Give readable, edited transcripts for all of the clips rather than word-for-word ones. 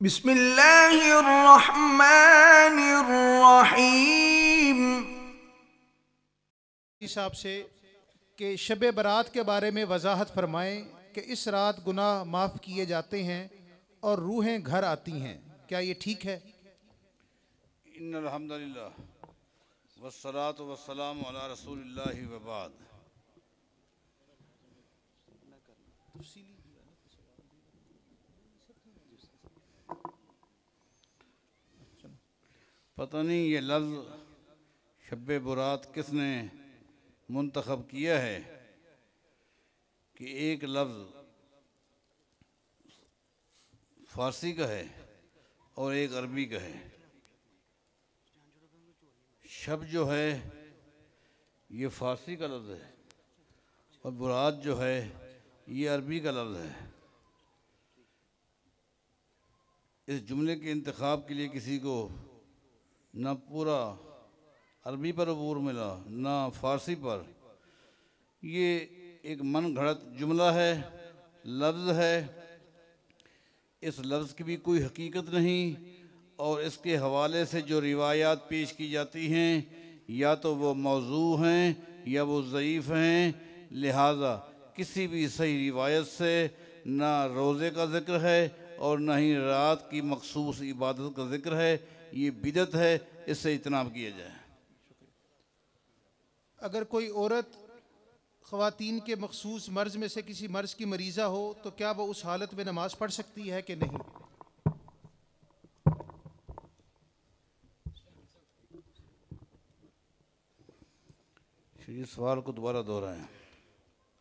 बिस्मिल्लाहिर्रहमानिर्रहीम। साहब से कि शब बरात के बारे में वजाहत फरमाएं कि इस रात गुनाह माफ़ किए जाते हैं और रूहें घर आती हैं, क्या ये ठीक है? इन्नल हम्दुलिल्लाह वस्सलातु वस्सलामु अला रसूलिल्लाहि व बाद। पता नहीं ये लफ्ज़ शब बरात किसने मुंतखब किया है कि एक लफ्ज़ फ़ारसी का है और एक अरबी का है। शब जो है ये फ़ारसी का लफ्ज़ है और बरात जो है ये अरबी का लफ्ज़ है। इस जुमले के इंतखाब के लिए किसी को ना पूरा अरबी पर अबूर मिला ना फ़ारसी पर। ये एक मन घड़त जुमला है, लफ्ज़ है। इस लफ्ज़ की भी कोई हकीकत नहीं और इसके हवाले से जो रिवायात पेश की जाती हैं या तो वो मौजू हैं या वो ज़ईफ़ हैं। लिहाजा किसी भी सही रिवायत से ना रोज़े का ज़िक्र है और ना ही रात की मखसूस इबादत का ज़िक्र है। ये बिदअत है, इससे इज्तनाब किया जाए। अगर कोई औरत ख़वातीन के मखसूस मर्ज़ में से किसी मर्ज़ की मरीज़ा हो तो क्या वो उस हालत में नमाज़ पढ़ सकती है कि नहीं? इस सवाल को दोबारा दोहराएं।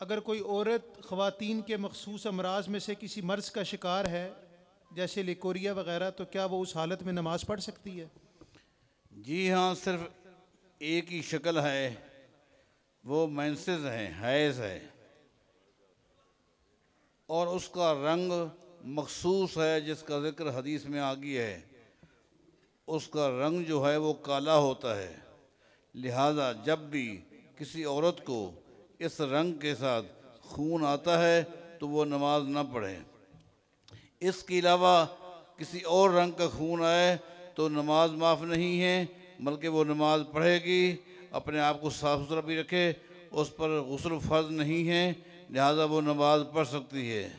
अगर कोई औरत ख़वातीन के मखसूस अमराज में से किसी मर्ज़ का शिकार है जैसे लिकोरिया वगैरह, तो क्या वो उस हालत में नमाज़ पढ़ सकती है? जी हाँ, सिर्फ एक ही शक्ल है, वो मेंसेस है, हैज़ है और उसका रंग मखसूस है जिसका ज़िक्र हदीस में आ गया है। उसका रंग जो है वो काला होता है। लिहाजा जब भी किसी औरत को इस रंग के साथ खून आता है तो वो नमाज ना पढ़े। इसके अलावा किसी और रंग का खून आए तो नमाज माफ़ नहीं है, बल्कि वो नमाज पढ़ेगी। अपने आप को साफ़ सुथरा भी रखे, उस पर गुस्ल फ़र्ज़ नहीं है, लिहाजा वो नमाज पढ़ सकती है।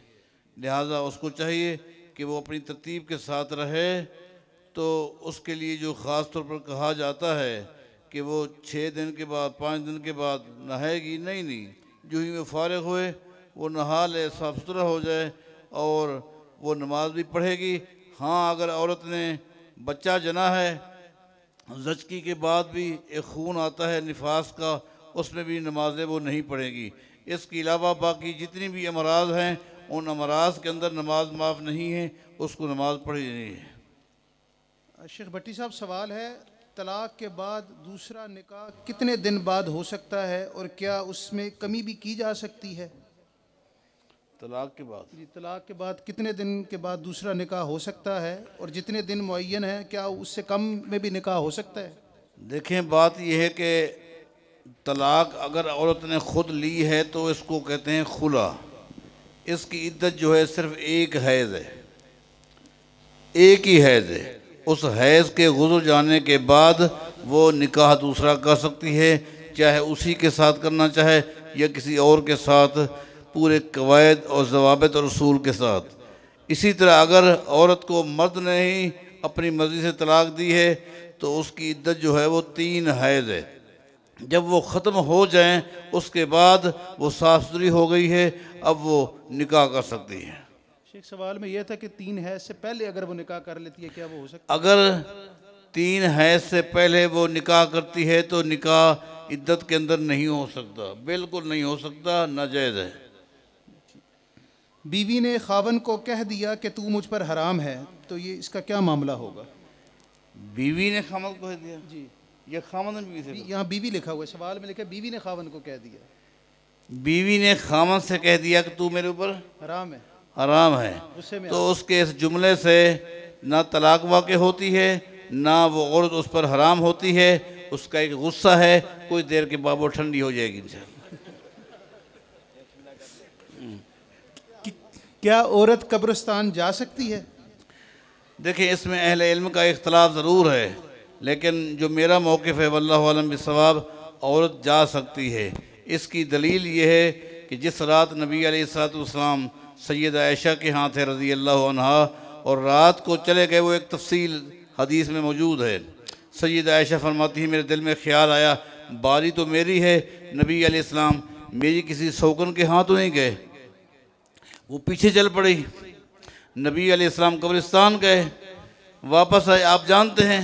लिहाजा उसको चाहिए कि वो अपनी तरतीब के साथ रहे। तो उसके लिए जो ख़ास तौर पर कहा जाता है कि वो 6 दिन के बाद 5 दिन के बाद नहाएगी, नहीं, जो ही वो फारिग हुए वो नहा ले, साफ़ सुथरा हो जाए और वो नमाज भी पढ़ेगी। हाँ, अगर औरत ने बच्चा जना है, ज़चकी के बाद भी एक खून आता है निफास का, उसमें भी नमाजें वो नहीं पढ़ेगी। इसके अलावा बाकी जितनी भी अमराज हैं उन अमराज के अंदर नमाज माफ़ नहीं है, उसको नमाज पढ़ी नहीं है। शेख भट्टी साहब, सवाल है, तलाक के बाद दूसरा निकाह कितने दिन बाद हो सकता है और क्या उसमें कमी भी की जा सकती है? तलाक के बाद जी, तलाक के बाद कितने दिन के बाद दूसरा निकाह हो सकता है और जितने दिन मुअय्यन है क्या उससे कम में भी निकाह हो सकता है? देखें, बात यह है कि तलाक अगर औरत ने ख़ुद ली है तो इसको कहते हैं खुला। इसकी इद्दत जो है सिर्फ एक हैज़ है, एक ही हैज़ है। उस हैज़ के गुज़र जाने के बाद वो निकाह दूसरा कर सकती है, चाहे उसी के साथ करना चाहे या किसी और के साथ, पूरे कवायद और ज़वाबित और उसूल के साथ। इसी तरह अगर औरत को मर्द ने ही अपनी मर्ज़ी से तलाक दी है तो उसकी इद्दत जो है वो 3 हैज़ है। जब वो ख़त्म हो जाएं उसके बाद वो साफ़ सुथरी हो गई है, अब वो निकाह कर सकती है। शेख, सवाल में यह था कि 3 हैज़ से पहले अगर वो निकाह कर लेती है क्या वो हो सकता है? अगर 3 हैज़ से पहले वो निकाह करती है तो निकाह इद्दत के अंदर नहीं हो सकता, बिल्कुल नहीं हो सकता, नाजायज़ है। बीवी ने खावन को कह दिया कि तू मुझ पर हराम है, तो ये इसका क्या मामला होगा? बीवी ने खामद को कह दिया? जी, ये खामद ने बीवी से यहाँ बीवी लिखा हुआ है, सवाल में लिखा है बीवी ने खावन को कह दिया बीवी ने खामद से कह दिया कि तू मेरे ऊपर हराम है, हराम है, गुस्से में तो उसके इस जुमले से ना तलाक वाक़ होती है, ना वो औरत उस पर हराम होती है। उसका एक गुस्सा है, कुछ देर के बाद वो ठंडी हो जाएगी इंशाअल्लाह। क्या औरत कब्रिस्तान जा सकती है? देखिए, इसमें अहले इल्म का इख्तलाफ ज़रूर है, लेकिन जो मेरा मौक़िफ़ है वल्लाहु आलम बिस्सवाब, औरत जा सकती है। इसकी दलील ये है कि जिस रात नबी अलैहिस्सलाम सैयदा आयशा के यहाँ थे रज़ी अल्लाह अन्हा, और रात को चले गए, वो एक तफसील हदीस में मौजूद है। सैयदा आयशा फरमाती है, मेरे दिल में ख्याल आया बारी तो मेरी है, नबी अलैहिस्सलाम मेरी किसी सौकन के हाथ तो नहीं गए। वो पीछे चल पड़ी, नबी अलैहिस्सलाम कब्रिस्तान गए, वापस आए। आप जानते हैं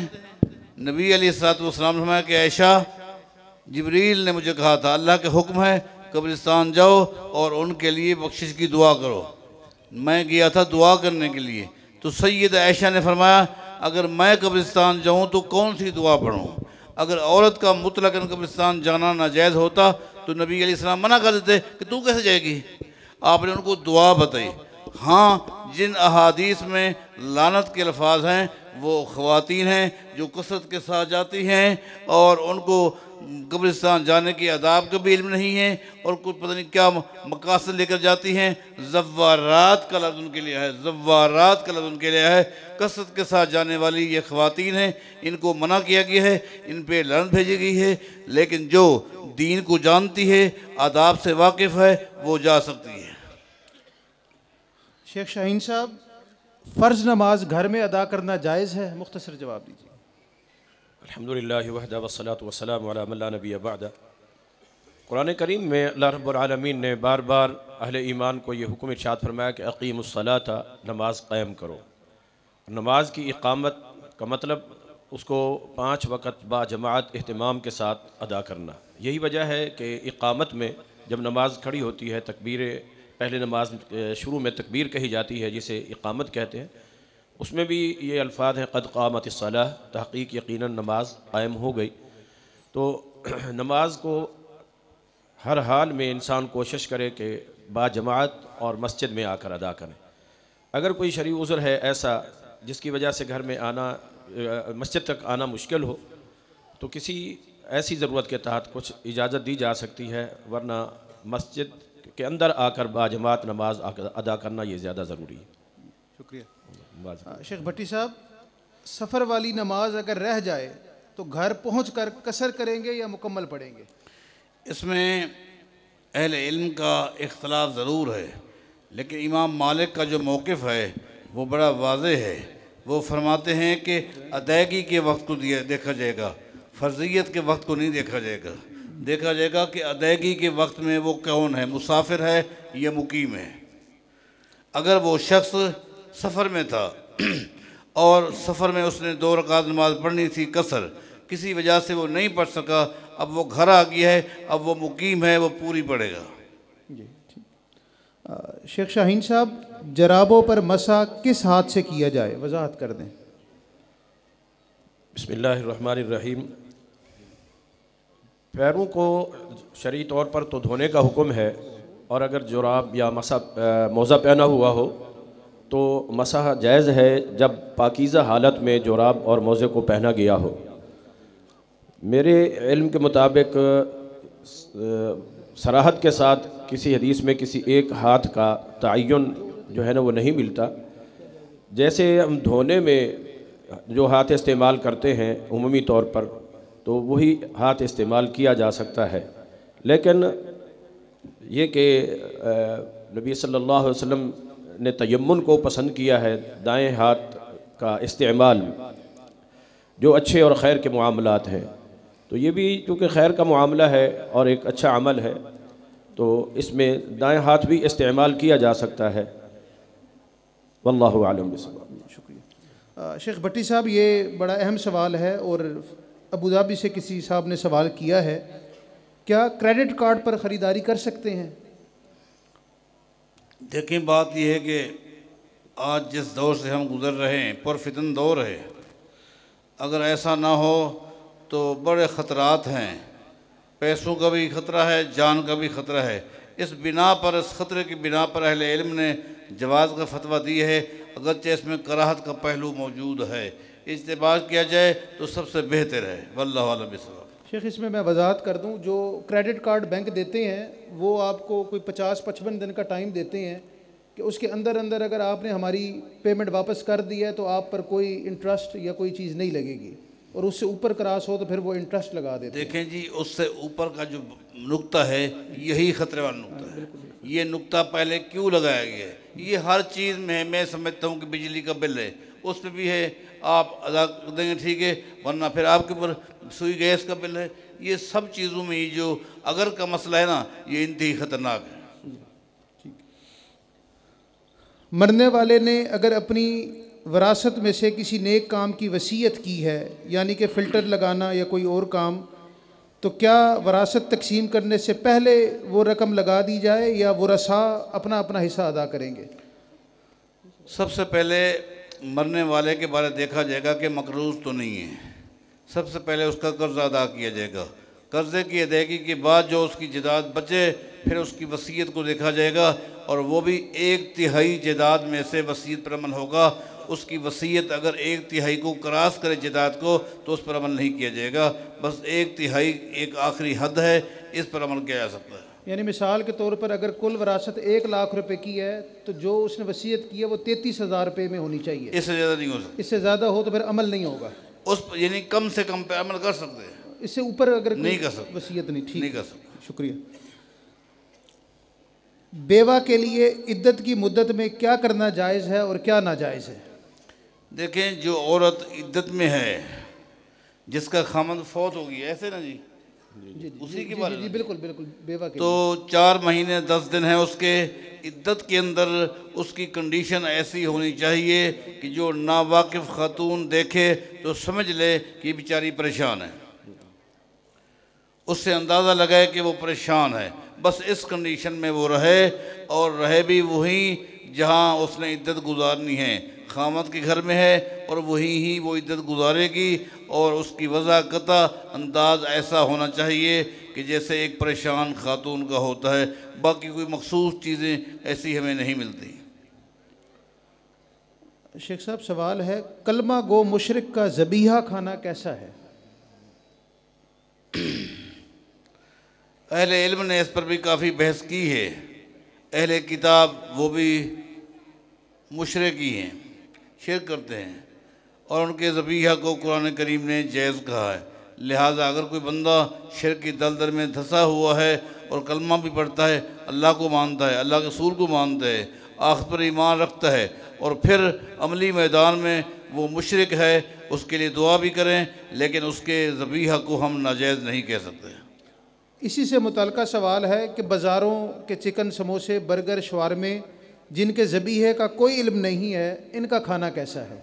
नबी अलैहिस्सलाम फरमाया कि आयशा, जिब्रील ने मुझे कहा था अल्लाह के हुक्म है कब्रिस्तान जाओ और उनके लिए बख्शिश की दुआ करो। मैं गया था दुआ करने के लिए, तो सैयद आयशा ने फरमाया अगर मैं कब्रिस्तान जाऊं तो कौन सी दुआ पढ़ूं? अगर औरत का मुतलकन कब्रिस्तान जाना नाजायज़ होता तो नबी अलैहिस्सलाम मना कर देते कि तू कैसे जाएगी। आपने उनको दुआ बताई। हाँ, जिन अहादीस में लानत के अल्फाज हैं वो ख़वातीन हैं जो कसरत के साथ जाती हैं और उनको कब्रिस्तान जाने के आदाब का भी इल्म नहीं है और कुछ पता नहीं क्या मकासद लेकर जाती हैं। ज़व्वारात का लफ्ज़ उनके लिए है, ज़व्वारात का लफ्ज़ उनके लिए है। कसरत के साथ जाने वाली ये ख़वातीन हैं, इनको मना किया गया है, इन पे लानत भेजी गई है। लेकिन जो दीन को जानती है, आदाब से वाकिफ़ है, वो जा सकती है। शेख शाहीन साहब, फ़र्ज़ नमाज घर में अदा करना जायज़ है? मुख्तसर जवाब दीजिए। अल्हम्दुलिल्लाहि वहदा वस्सलातु वस्सलामु अला मन ला नबिय्य बअदा। कुरान करीम में अल्लाह रब्बुल आलमीन ने बार बार अहले ईमान को ये हुक्म इरशाद फरमाया कि अक़ीमुस्सलाता, नमाज क़ायम करो। नमाज की इक़ामत का मतलब उसको 5 वक़्त बाजमात एहतिमाम के साथ अदा करना। यही वजह है कि इक़ामत में जब नमाज खड़ी होती है, तकबीर पहले नमाज शुरू में तकबीर कही जाती है जिसे इक़ामत कहते हैं, उसमें भी ये अल्फाज हैं क़द क़ामतिस्सलाह, तहक़ीक़ यकीनन नमाज क़ायम हो गई। तो नमाज को हर हाल में इंसान कोशिश करे कि बाजमात और मस्जिद में आकर अदा करें। अगर कोई शरई उज़्र है ऐसा जिसकी वजह से घर में आना, मस्जिद तक आना मुश्किल हो, तो किसी ऐसी ज़रूरत के तहत कुछ इजाज़त दी जा सकती है, वरना मस्जिद के अंदर आकर बाजमात नमाज अदा करना ये ज़्यादा ज़रूरी है। शुक्रिया। शेख भट्टी साहब, सफ़र वाली नमाज अगर रह जाए तो घर पहुंचकर कसर करेंगे या मुकम्मल पढ़ेंगे? इसमें अहले इल्म का इख्तलाफ ज़रूर है, लेकिन इमाम मालिक का जो मौक़िफ़ है वो बड़ा वाज़ेह है। वो फरमाते हैं कि अदायगी के वक्त को देखा जाएगा, फ़र्ज़ियत के वक्त को नहीं देखा जाएगा। देखा जाएगा कि अदायगी के वक्त में वो कौन है, मुसाफिर है या मुकीम है। अगर वो शख्स सफ़र में था और सफ़र में उसने 2 रकात नमाज पढ़नी थी कसर, किसी वजह से वो नहीं पढ़ सका, अब वो घर आ गया है, अब वो मुकीम है, वो पूरी पढ़ेगा। जी ठीक। शेख शाहीन साहब, जराबों पर मसा किस हाथ से किया जाए, वजाहत कर दें। बिस्मिल्लाहिर्रहमानिर्रहीम। पैरों को शरई तौर पर तो धोने का हुक्म है, और अगर जुराब या मोज़ा पहना हुआ हो तो मसह जायज़ है जब पाकीज़ा हालत में जुराब और मोज़े को पहना गया हो। मेरे इल्म के मुताबिक सराहत के साथ किसी हदीस में किसी एक हाथ का तयन जो है ना वो नहीं मिलता। जैसे हम धोने में जो हाथ इस्तेमाल करते हैं उमूमी तौर पर, तो वही हाथ इस्तेमाल किया जा सकता है। लेकिन ये कि नबी सल्लल्लाहु अलैहि वसल्लम ने तयम्मुन को पसंद किया है, दाएं हाथ का इस्तेमाल जो अच्छे और ख़ैर के मामलात हैं, तो ये भी चूँकि खैर का मामला है और एक अच्छा अमल है, तो इसमें दाएं हाथ भी इस्तेमाल किया जा सकता है। वल्लाहु आलम बिस्सवाब। शुक्रिया। शेख भट्टी साहब, ये बड़ा अहम सवाल है और अबू धाबी से किसी साहब ने सवाल किया है, क्या क्रेडिट कार्ड पर ख़रीदारी कर सकते हैं? देखें, बात यह है कि आज जिस दौर से हम गुज़र रहे हैं पुरफितन दौर है। अगर ऐसा ना हो तो बड़े ख़तरात हैं, पैसों का भी ख़तरा है, जान का भी ख़तरा है। इस बिना पर, इस ख़तरे की बिना पर अहले इल्म ने जवाज़ का फतवा दिया है, अगरचे इसमें कराहत का पहलू मौजूद है। इस्तेमाल किया जाए तो सबसे बेहतर है। वल्लाहु अल्लाम बिस्सवाब। शेख, इसमें मैं वजाहत कर दूं, जो क्रेडिट कार्ड बैंक देते हैं वो आपको कोई 50-55 दिन का टाइम देते हैं कि उसके अंदर अंदर अगर आपने हमारी पेमेंट वापस कर दी है तो आप पर कोई इंटरेस्ट या कोई चीज़ नहीं लगेगी, और उससे ऊपर क्रॉस हो तो फिर वो इंटरेस्ट लगा देते हैं। देखें जी, उससे ऊपर का जो नुक्ता है यही खतरे वाला नुक्ता है। ये नुक्ता पहले क्यों लगाया गया है? ये हर चीज़ में है। मैं समझता हूँ कि बिजली का बिल है, उस पर भी है, आप अदा कर देंगे ठीक है, वरना फिर आपके ऊपर सुई गैस का बिल है। ये सब चीज़ों में ये जो अगर का मसला है ना, ये इंतही ख़तरनाक है। मरने वाले ने अगर अपनी विरासत में से किसी नेक काम की वसीयत की है, यानी कि फ़िल्टर लगाना या कोई और काम, तो क्या विरासत तकसीम करने से पहले वो रकम लगा दी जाए या वरसा अपना अपना हिस्सा अदा करेंगे? सबसे पहले मरने वाले के बारे देखा जाएगा कि मकरूज़ तो नहीं है। सबसे पहले उसका कर्ज़ अदा किया जाएगा। कर्ज़े की अदायगी के बाद जो उसकी जायदाद बचे, फिर उसकी वसीयत को देखा जाएगा, और वो भी 1/3 जायदाद में से वसीयत पर अमल होगा। उसकी वसीयत अगर 1/3 को क्रॉस करे जायदाद को, तो उस पर अमल नहीं किया जाएगा। बस 1/3 एक आखिरी हद है, इस पर अमल किया जा सकता है। यानी मिसाल के तौर पर अगर कुल विरासत 1 लाख रुपए की है तो जो उसने वसीयत की है वो 33,000 रुपये में होनी चाहिए। इससे ज़्यादा नहीं हो सकता। इससे ज़्यादा हो तो फिर अमल नहीं होगा। उस यानी कम से कम पे अमल कर सकते हैं, इससे ऊपर अगर नहीं कर सकते। वसीयत नहीं, ठीक नहीं कर सकते। शुक्रिया। बेवा के लिए इद्दत की मुद्दत में क्या करना जायज़ है और क्या नाजायज़ है? देखें, जो औरत इद्दत में है, जिसका खामद फौत हो गया, ऐसे ना जी, उसी के बारे में बिल्कुल बिल्कुल बेवा के तो 4 महीने 10 दिन है उसके इद्दत के अंदर। उसकी कंडीशन ऐसी होनी चाहिए कि जो नावाकिफ़ खातून देखे तो समझ ले कि बेचारी परेशान है, उससे अंदाज़ा लगाए कि वो परेशान है। बस इस कंडीशन में वो रहे, और रहे भी वहीं जहाँ उसने इद्दत गुजारनी है। खामद के घर में है और वहीं ही वो इद्दत गुजारेगी, और उसकी वज़ाक़ता अंदाज़ ऐसा होना चाहिए कि जैसे एक परेशान खातून का होता है। बाकी कोई मखसूस चीज़ें ऐसी हमें नहीं मिलती। शेख साहब, सवाल है, कलमा गो मुशरिक का ज़बीहा खाना कैसा है? अहले इल्म ने इस पर भी काफ़ी बहस की है। अहले किताब वो भी मुशरिक ही हैं, शिरक करते हैं, और उनके ज़बीहा को कुरान करीम ने जायज़ कहा है। लिहाजा अगर कोई बंदा शिरक की दलदल में धंसा हुआ है और कलमा भी पढ़ता है, अल्लाह को मानता है, अल्लाह के रसूल को मानता है, आखिरत पर ईमान रखता है, और फिर अमली मैदान में वो मुशरिक है, उसके लिए दुआ भी करें, लेकिन उसके ज़बीहा को हम नाजायज़ नहीं कह सकते। इसी से मुतल्लिक़ सवाल है कि बाज़ारों के चिकन, समोसे, बर्गर, शवारमे जिनके ज़बीहे का कोई इल्म नहीं है, इनका खाना कैसा है?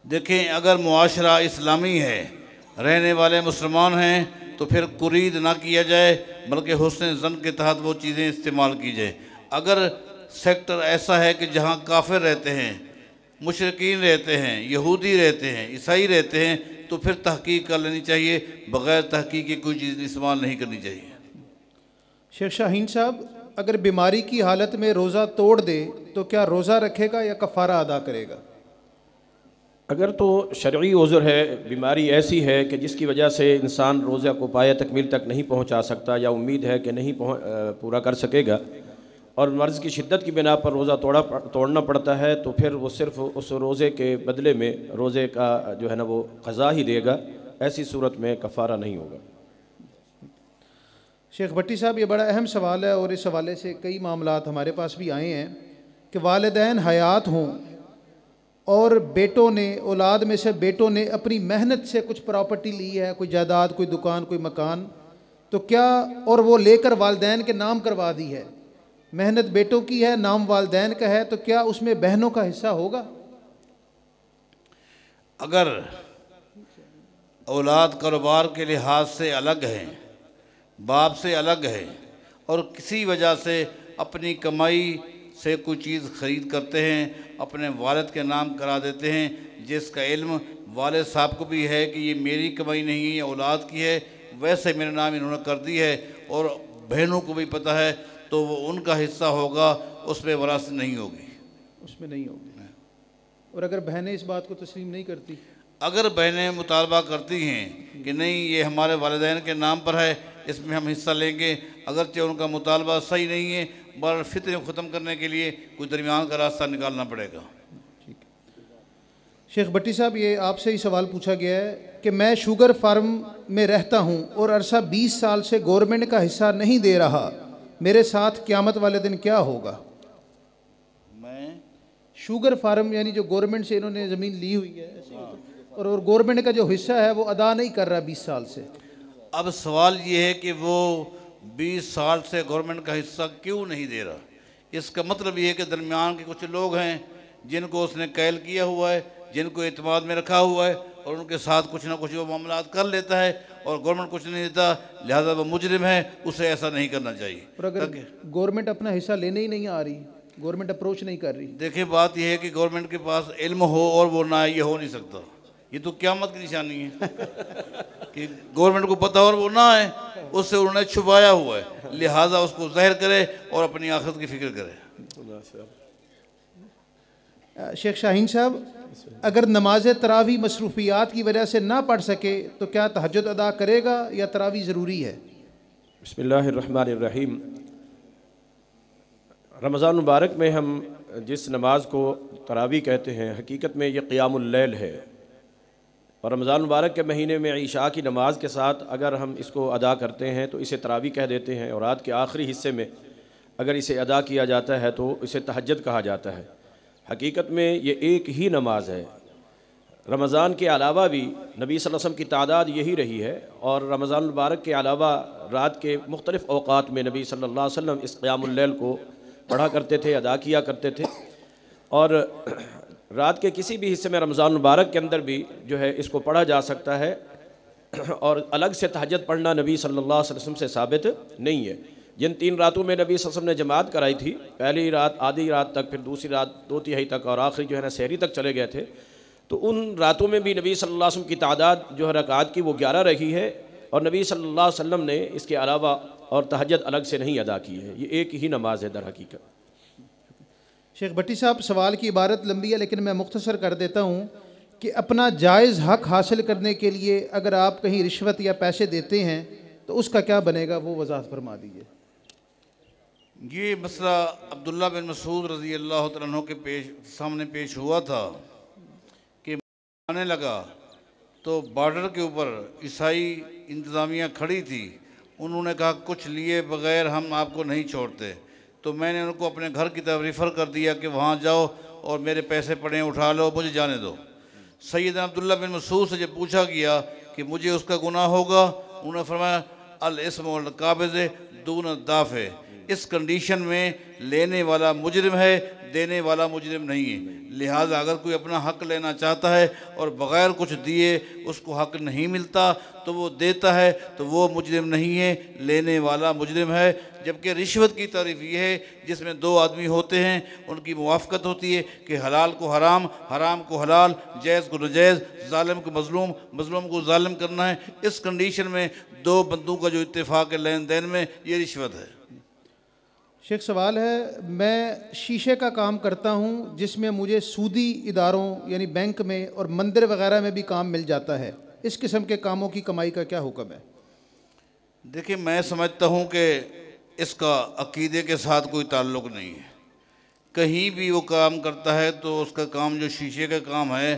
देखें, अगर मुआशरा इस्लामी है, रहने वाले मुसलमान हैं, तो फिर कुरीद ना किया जाए, बल्कि हुस्न ज़न के तहत वो चीज़ें इस्तेमाल की जाए। अगर सेक्टर ऐसा है कि जहाँ काफिर रहते हैं, मुशरिकीन रहते हैं, यहूदी रहते हैं, ईसाई रहते हैं, तो फिर तहकीक कर लेनी चाहिए। बग़ैर तहकीक की कोई चीज़ इस्तेमाल नहीं करनी चाहिए। शेख शाहीन साहब, अगर बीमारी की हालत में रोज़ा तोड़ दे तो क्या रोज़ा रखेगा या कफ़ारा अदा करेगा? अगर तो शरई उज़्र है, बीमारी ऐसी है कि जिसकी वजह से इंसान रोज़ा को पाया तकमील तक नहीं पहुंचा सकता, या उम्मीद है कि नहीं पूरा कर सकेगा, और मर्ज़ की शिद्दत की बिना पर रोज़ा तोड़ना पड़ता है, तो फिर वो सिर्फ़ उस रोज़े के बदले में रोज़े का जो है ना वो क़ज़ा ही देगा। ऐसी सूरत में कफ़ारा नहीं होगा। शेख भट्टी साहब, ये बड़ा अहम सवाल है, और इस हवाले से कई मामलात हमारे पास भी आए हैं कि वालिदैन हयात हों और बेटों ने, औलाद में से बेटों ने अपनी मेहनत से कुछ प्रॉपर्टी ली है, कोई जायदाद, कोई दुकान, कोई मकान, तो क्या, और वो लेकर वालिदैन के नाम करवा दी है, मेहनत बेटों की है, नाम वालिदैन का है, तो क्या उसमें बहनों का हिस्सा होगा? अगर औलाद कारोबार के लिहाज से अलग है, बाप से अलग है, और किसी वजह से अपनी कमाई से कोई चीज़ ख़रीद करते हैं, अपने वालिद के नाम करा देते हैं, जिसका इल्म वालिद साहब को भी है कि ये मेरी कमाई नहीं है, ये औलाद की है, वैसे मेरा नाम इन्होंने कर दी है, और बहनों को भी पता है, तो वो उनका हिस्सा होगा, उसमें वरासत नहीं होगी। उसमें नहीं होगी। और अगर बहनें इस बात को तस्लीम नहीं करती? अगर बहनें मुतालबा करती हैं कि नहीं ये हमारे वालिदैन के नाम पर है, इसमें हम हिस्सा लेंगे, अगरचे उनका मुतालबा सही नहीं है, बहरहाल फितने को ख़त्म करने के लिए कोई दरमियान का रास्ता निकालना पड़ेगा। शेख भट्टी साहब, ये आपसे ही सवाल पूछा गया है कि मैं शुगर फार्म में रहता हूँ और अरसा 20 साल से गवर्नमेंट का हिस्सा नहीं दे रहा, मेरे साथ क़यामत वाले दिन क्या होगा? मैं शुगर फार्म यानी जो गवर्नमेंट से इन्होंने ज़मीन ली हुई है और गवर्नमेंट का जो हिस्सा है वो अदा नहीं कर रहा 20 साल से। अब सवाल ये है कि वो 20 साल से गवर्नमेंट का हिस्सा क्यों नहीं दे रहा। इसका मतलब ये है कि दरमियान के कुछ लोग हैं जिनको उसने कैल किया हुआ है, जिनको एतमाद में रखा हुआ है और उनके साथ कुछ ना कुछ वो मामला कर लेता है और गवर्नमेंट कुछ नहीं देता, लिहाजा वो मुजरिम है, उसे ऐसा नहीं करना चाहिए। और अगर गवर्नमेंट अपना हिस्सा लेने ही नहीं आ रही, गवर्नमेंट अप्रोच नहीं कर रही। देखिए बात यह है कि गवर्नमेंट के पास इल्म हो और वो ना, ये हो नहीं सकता। ये तो क़यामत की निशानी है कि गवर्नमेंट को पता और वो ना है, उससे उन्होंने छुपाया हुआ है, लिहाजा उसको ज़ाहिर करे और अपनी आखिरत की फिक्र करे। शेख शाहीन साहब, अगर नमाज तरावी मसरूफियात की वजह से ना पढ़ सके तो क्या तहज्जुद अदा करेगा या तरावी ज़रूरी है? बिस्मिल्लाहिर्रहमानिर्रहीम। रमज़ान मुबारक में हम जिस नमाज को तरावी कहते हैं, हकीकत में ये क़ियामुल लैल है और रमज़ान मुबारक के महीने में ईशा की नमाज के साथ अगर हम इसको अदा करते हैं तो इसे तरावी कह देते हैं, और रात के आखिरी हिस्से में अगर इसे अदा किया जाता है तो इसे तहज्जुद कहा जाता है। हकीकत में ये एक ही नमाज है। रमज़ान के अलावा भी नबी सल्लल्लाहु अलैहि वसल्लम की तादाद यही रही है और रमज़ान मुबारक के अलावा रात के मुख्तलिफ़ औक़ात में नबी सल्लल्लाहु अलैहि वसल्लम इस क़ियामुल लैल को पढ़ा करते थे, अदा किया करते थे। और रात के किसी भी हिस्से में रमज़ान मुबारक के अंदर भी जो है इसको पढ़ा जा सकता है और अलग से तहज्जुद पढ़ना नबी सल्लल्लाहु अलैहि वसल्लम से साबित नहीं है। जिन 3 रातों में नबी सल्लल्लाहु अलैहि वसल्लम ने जमात कराई थी, पहली रात आधी रात तक, फिर दूसरी रात 2/3 तक और आखिरी जो है ना सहरी तक चले गए थे, तो उन रातों में भी नबी सल्लल्लाहु अलैहि वसल्लम की तादाद जो है रकात की वो 11 रही है और नबी सल्लल्लाहु अलैहि वसल्लम ने इसके अलावा और तहज्जुद अलग से नहीं अदा की है। ये एक ही नमाज है दर हकीकत। शेख भट्टी साहब, सवाल की इबारत लंबी है लेकिन मैं मुख्तसर कर देता हूँ कि अपना जायज़ हक़ हासिल करने के लिए अगर आप कहीं रिश्वत या पैसे देते हैं तो उसका क्या बनेगा, वो वजाहत फरमा दीजिए। ये मसला अब्दुल्ला बिन मसूद रज़ी अल्लाह तआला अन्हु के सामने पेश हुआ था कि आने लगा तो बॉर्डर के ऊपर ईसाई इंतज़ामिया खड़ी थी, उन्होंने कहा कुछ लिए बग़ैर हम आपको नहीं छोड़ते। तो मैंने उनको अपने घर की तरफ रेफ़र कर दिया कि वहाँ जाओ और मेरे पैसे पड़े उठा लो, मुझे जाने दो। सैयदना अब्दुल्ला बिन मसूद से जब पूछा गया कि मुझे उसका गुनाह होगा, उन्होंने फरमाया अल इस्म वल काबिज़ दून दाफ़े। इस कंडीशन में लेने वाला मुजरिम है, देने वाला मुजरिम नहीं है। लिहाजा अगर कोई अपना हक़ लेना चाहता है और बग़ैर कुछ दिए उसको हक़ नहीं मिलता तो वो देता है तो वो मुजरिम नहीं है, लेने वाला मुजरिम है। जबकि रिश्वत की तारीफ़ ये है जिसमें 2 आदमी होते हैं, उनकी मुवाफ़क़त होती है कि हलाल को हराम, हराम को हलाल, जायज़ को नजायज़, ज़ालिम को मज़लूम, मज़लूम को ज़ालिम करना है। इस कंडीशन में 2 बंदों का जो इत्तेफाक है लेन देन में, ये रिश्वत है। शेख, सवाल है, मैं शीशे का काम करता हूँ जिसमें मुझे सूदी इदारों यानी बैंक में और मंदिर वगैरह में भी काम मिल जाता है, इस किस्म के कामों की कमाई का क्या हुक्म है? देखिए, मैं समझता हूँ कि इसका अकीदे के साथ कोई ताल्लुक़ नहीं है। कहीं भी वो काम करता है तो उसका काम जो शीशे का काम है,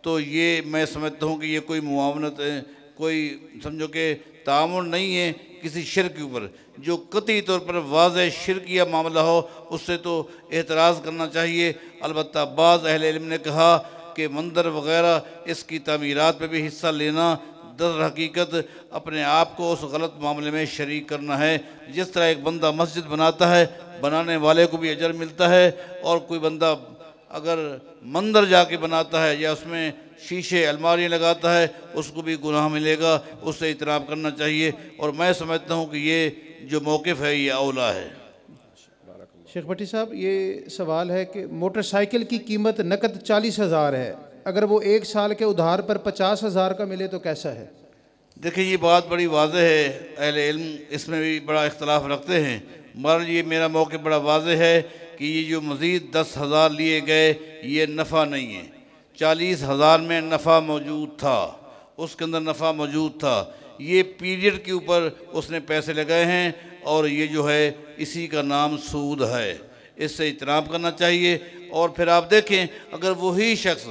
तो ये मैं समझता हूँ कि ये कोई मुआवनत है, कोई समझो कि तामुन नहीं है किसी शिर्क के ऊपर। जो कतई तौर पर वाज़ेह शिर्किया मामला हो उससे तो एतराज़ करना चाहिए। अलबत्ता बाज़ अहले इल्म ने कहा कि मंदिर वग़ैरह इसकी तामीरात में भी हिस्सा लेना दर हकीकत अपने आप को उस गलत मामले में शरीक करना है। जिस तरह एक बंदा मस्जिद बनाता है, बनाने वाले को भी अजर मिलता है, और कोई बंदा अगर मंदिर जाके बनाता है या उसमें शीशे अलमारियाँ लगाता है उसको भी गुनाह मिलेगा। उससे इतराब करना चाहिए और मैं समझता हूँ कि ये जो मौक़िफ़ है ये औला है। शेख भट्टी साहब, ये सवाल है कि मोटरसाइकिल की कीमत नकद 40,000 है, अगर वो 1 साल के उधार पर 50,000 का मिले तो कैसा है? देखिए, ये बात बड़ी वाज़ेह है, अहले इल्म इसमें भी बड़ा इख्तलाफ रखते हैं, मगर ये मेरा मौक़िफ़ बड़ा वाज़ेह है कि ये जो मज़ीद 10,000 लिए गए ये नफ़ा नहीं है। 40,000 में नफ़ा मौजूद था, उसके अंदर नफ़ा मौजूद था। ये पीरियड के ऊपर उसने पैसे लगाए हैं। और ये जो है इसी का नाम सूद है, इससे इजतनाब करना चाहिए। और फिर आप देखें, अगर वही शख्स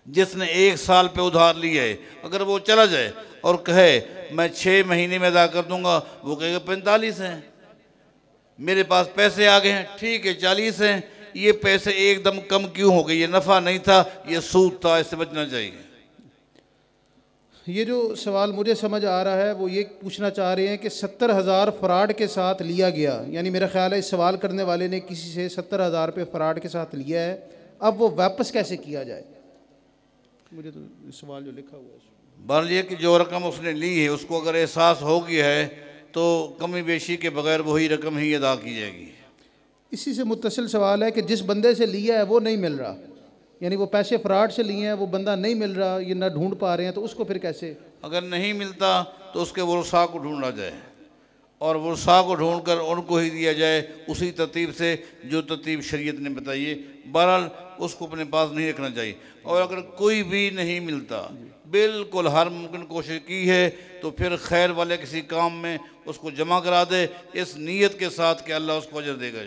जिसने 1 साल पे उधार लिया है, अगर वो चला जाए और कहे मैं 6 महीने में अदा कर दूंगा, वो कहेगा 45 हैं, मेरे पास पैसे आ गए हैं, ठीक है 40 हैं, ये पैसे एकदम कम क्यों हो गए? ये नफ़ा नहीं था, ये सूद था, इससे बचना चाहिए। ये जो सवाल मुझे समझ आ रहा है वो ये पूछना चाह रहे हैं कि 70,000 फ्रॉड के साथ लिया गया, यानी मेरा ख्याल है इस सवाल करने वाले ने किसी से 70,000 रुपये फ्रॉड के साथ लिया है, अब वो वापस कैसे किया जाए? मुझे तो सवाल जो लिखा हुआ है बहरहाल ये कि जो रकम उसने ली है उसको अगर एहसास हो गया है तो कमी बेशी के बगैर वही रकम ही अदा की जाएगी। इसी से मुत्तसिल सवाल है कि जिस बंदे से लिया है वो नहीं मिल रहा, यानी वो पैसे फ्रॉड से लिए हैं, वो बंदा नहीं मिल रहा, ये ना ढूंढ पा रहे हैं, तो उसको फिर कैसे? अगर नहीं मिलता तो उसके वरसा को ढूंढा जाए और वरसा को ढूंढ कर उनको ही दिया जाए उसी तरतीब से जो तरतीब शरीयत ने बताई है। बहरहाल उसको अपने पास नहीं रखना चाहिए। और अगर कोई भी नहीं मिलता, बिल्कुल हर मुमकिन कोशिश की है, तो फिर खैर वाले किसी काम में उसको जमा करा दे, इस नीयत के साथ कि अल्लाह उसको अजर देगा।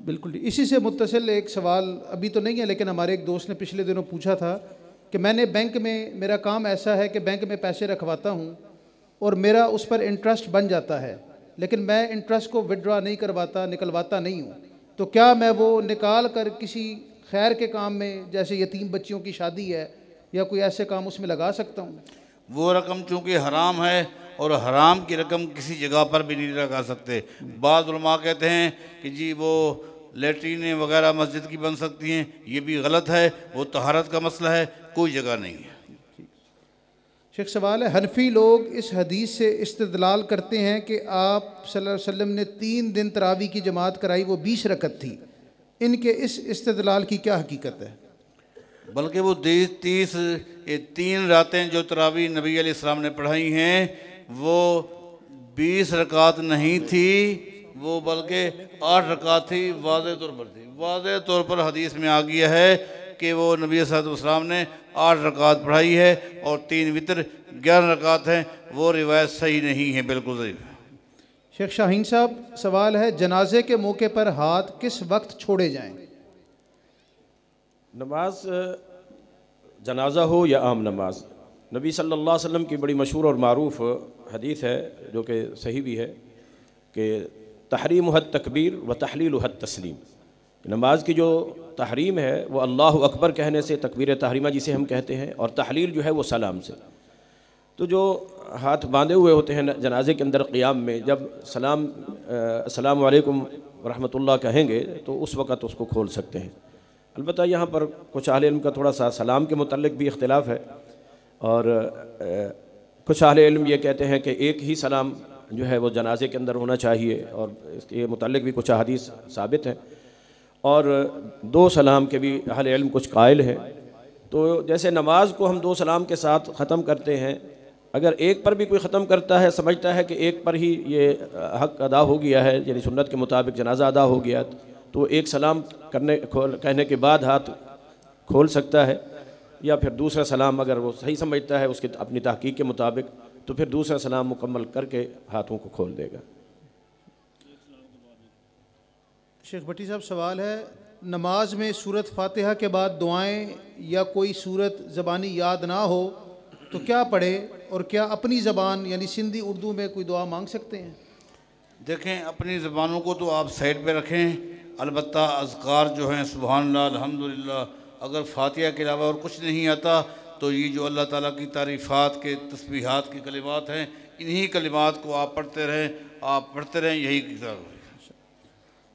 बिल्कुल। इसी से मुत्तसिल एक सवाल अभी तो नहीं है, लेकिन हमारे एक दोस्त ने पिछले दिनों पूछा था कि मैंने बैंक में, मेरा काम ऐसा है कि बैंक में पैसे रखवाता हूँ और मेरा उस पर इंटरेस्ट बन जाता है, लेकिन मैं इंटरेस्ट को विड्रॉ नहीं करवाता, निकलवाता नहीं हूँ, तो क्या मैं वो निकाल कर किसी खैर के काम में, जैसे यतीम बच्चियों की शादी है या कोई ऐसे काम, उसमें लगा सकता हूँ? वो रकम चूँकि हराम है और हराम की रकम किसी जगह पर भी नहीं लगा सकते। बाज़ उलमा कहते हैं कि जी वो लेटरीनें वगैरह मस्जिद की बन सकती हैं, ये भी गलत है, वो तहारत का मसला है, कोई जगह नहीं है। शेख सवाल है, हनफी लोग इस हदीस से इस्तिदलाल करते हैं कि आप सल्लल्लाहु अलैहि वसल्लम ने 3 दिन तरावी की जमात कराई, वो 20 रकत थी, इनके इस इस्तिदलाल की क्या हकीकत है? बल्कि वो 3 रातें जो तरावी नबी अलैहिस्सलाम ने पढ़ाई हैं वो 20 रकात नहीं थी, वो बल्कि 8 रकात थी। वाज़ेह तौर पर थी, वाज़ेह तौर पर हदीस में आ गया है कि वो नबी अलैहिस्सलाम ने 8 रकात पढ़ाई है और 3 वितर 11 रकात हैं। वो रिवायत सही नहीं है, बिल्कुल सही। शेख शाहीन साहब, सवाल है, जनाजे के मौके पर हाथ किस वक्त छोड़े जाएं? नमाज जनाजा हो या आम नमाज, नबी सल्लल्लाहु अलैहि वसल्लम की बड़ी मशहूर और मारूफ हदीस है जो कि सही भी है कि तहरीम हद तकबीर व तहलील हद तस्लीम। नमाज की जो तहरीम है वो अल्लाह अकबर कहने से, तकबीर तहरीमा जिसे हम कहते हैं, और तहलील जो है वो सलाम से। तो जो हाथ बांधे हुए होते हैं जनाजे के अंदर क़ियाम में, जब सलाम अस्सलामु अलैकुम रहमतुल्लाह कहेंगे तो उस वक़्त उसको खोल सकते हैं। अलबत्ता यहाँ पर कुछ अहले इल्म का थोड़ा सा सलाम के मुतल्लिक़ भी इख्तिलाफ है, और कुछ अहले इल्म ये कहते हैं कि एक ही सलाम जो है वो जनाजे के अंदर होना चाहिए, और इसके मुतल्लिक़ भी कुछ हदीस साबित हैं, और 2 सलाम के भी अहले इल्म कुछ कायल हैं। तो जैसे नमाज को हम 2 सलाम के साथ ख़त्म करते हैं, अगर एक पर भी कोई ख़त्म करता है, समझता है कि एक पर ही ये हक़ अदा हो गया है, यानी सुन्नत के मुताबिक जनाजा अदा हो गया, तो एक सलाम कहने के बाद हाथ खोल सकता है, या फिर दूसरा सलाम अगर वो सही समझता है उसके अपनी तहकीक के मुताबिक, तो फिर दूसरा सलाम मुकम्मल करके हाथों को खोल देगा। शेख भट्टी साहब, सवाल है, नमाज में सूरत फातिहा के बाद दुआएं या कोई सूरत ज़बानी याद ना हो तो क्या पढ़े, और क्या अपनी ज़बान यानी सिंधी उर्दू में कोई दुआ मांग सकते हैं? देखें, अपनी ज़बानों को तो आप साइड पे रखें, अलबत्ता अज़कार जो हैं सुबहानल्लाह अल्हम्दुलिल्लाह, अगर फातिहा के अलावा और कुछ नहीं आता तो ये जो अल्लाह ताला की तारीफ़ात के तस्बीहात के कलिमात हैं, इन्हीं कलिमात को आप पढ़ते रहें, यही किताब है।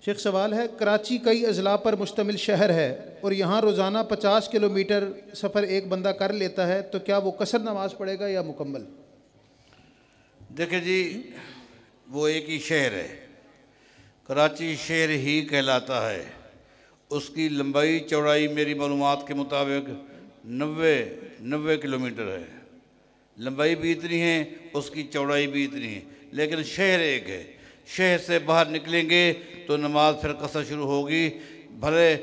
शेख सवाल है, कराची कई अजला पर मुश्तमिल शहर है और यहाँ रोज़ाना 50 किलोमीटर सफ़र एक बंदा कर लेता है, तो क्या वो कसर नमाज पढ़ेगा या मुकम्मल? देखिए जी, वो एक ही शहर है, कराची शहर ही कहलाता है, उसकी लंबाई चौड़ाई मेरी मालूमात के मुताबिक 90 किलोमीटर है। लंबाई भी इतनी है, उसकी चौड़ाई भी इतनी है, लेकिन शहर एक है। शहर से बाहर निकलेंगे तो नमाज फिर कसर शुरू होगी, भले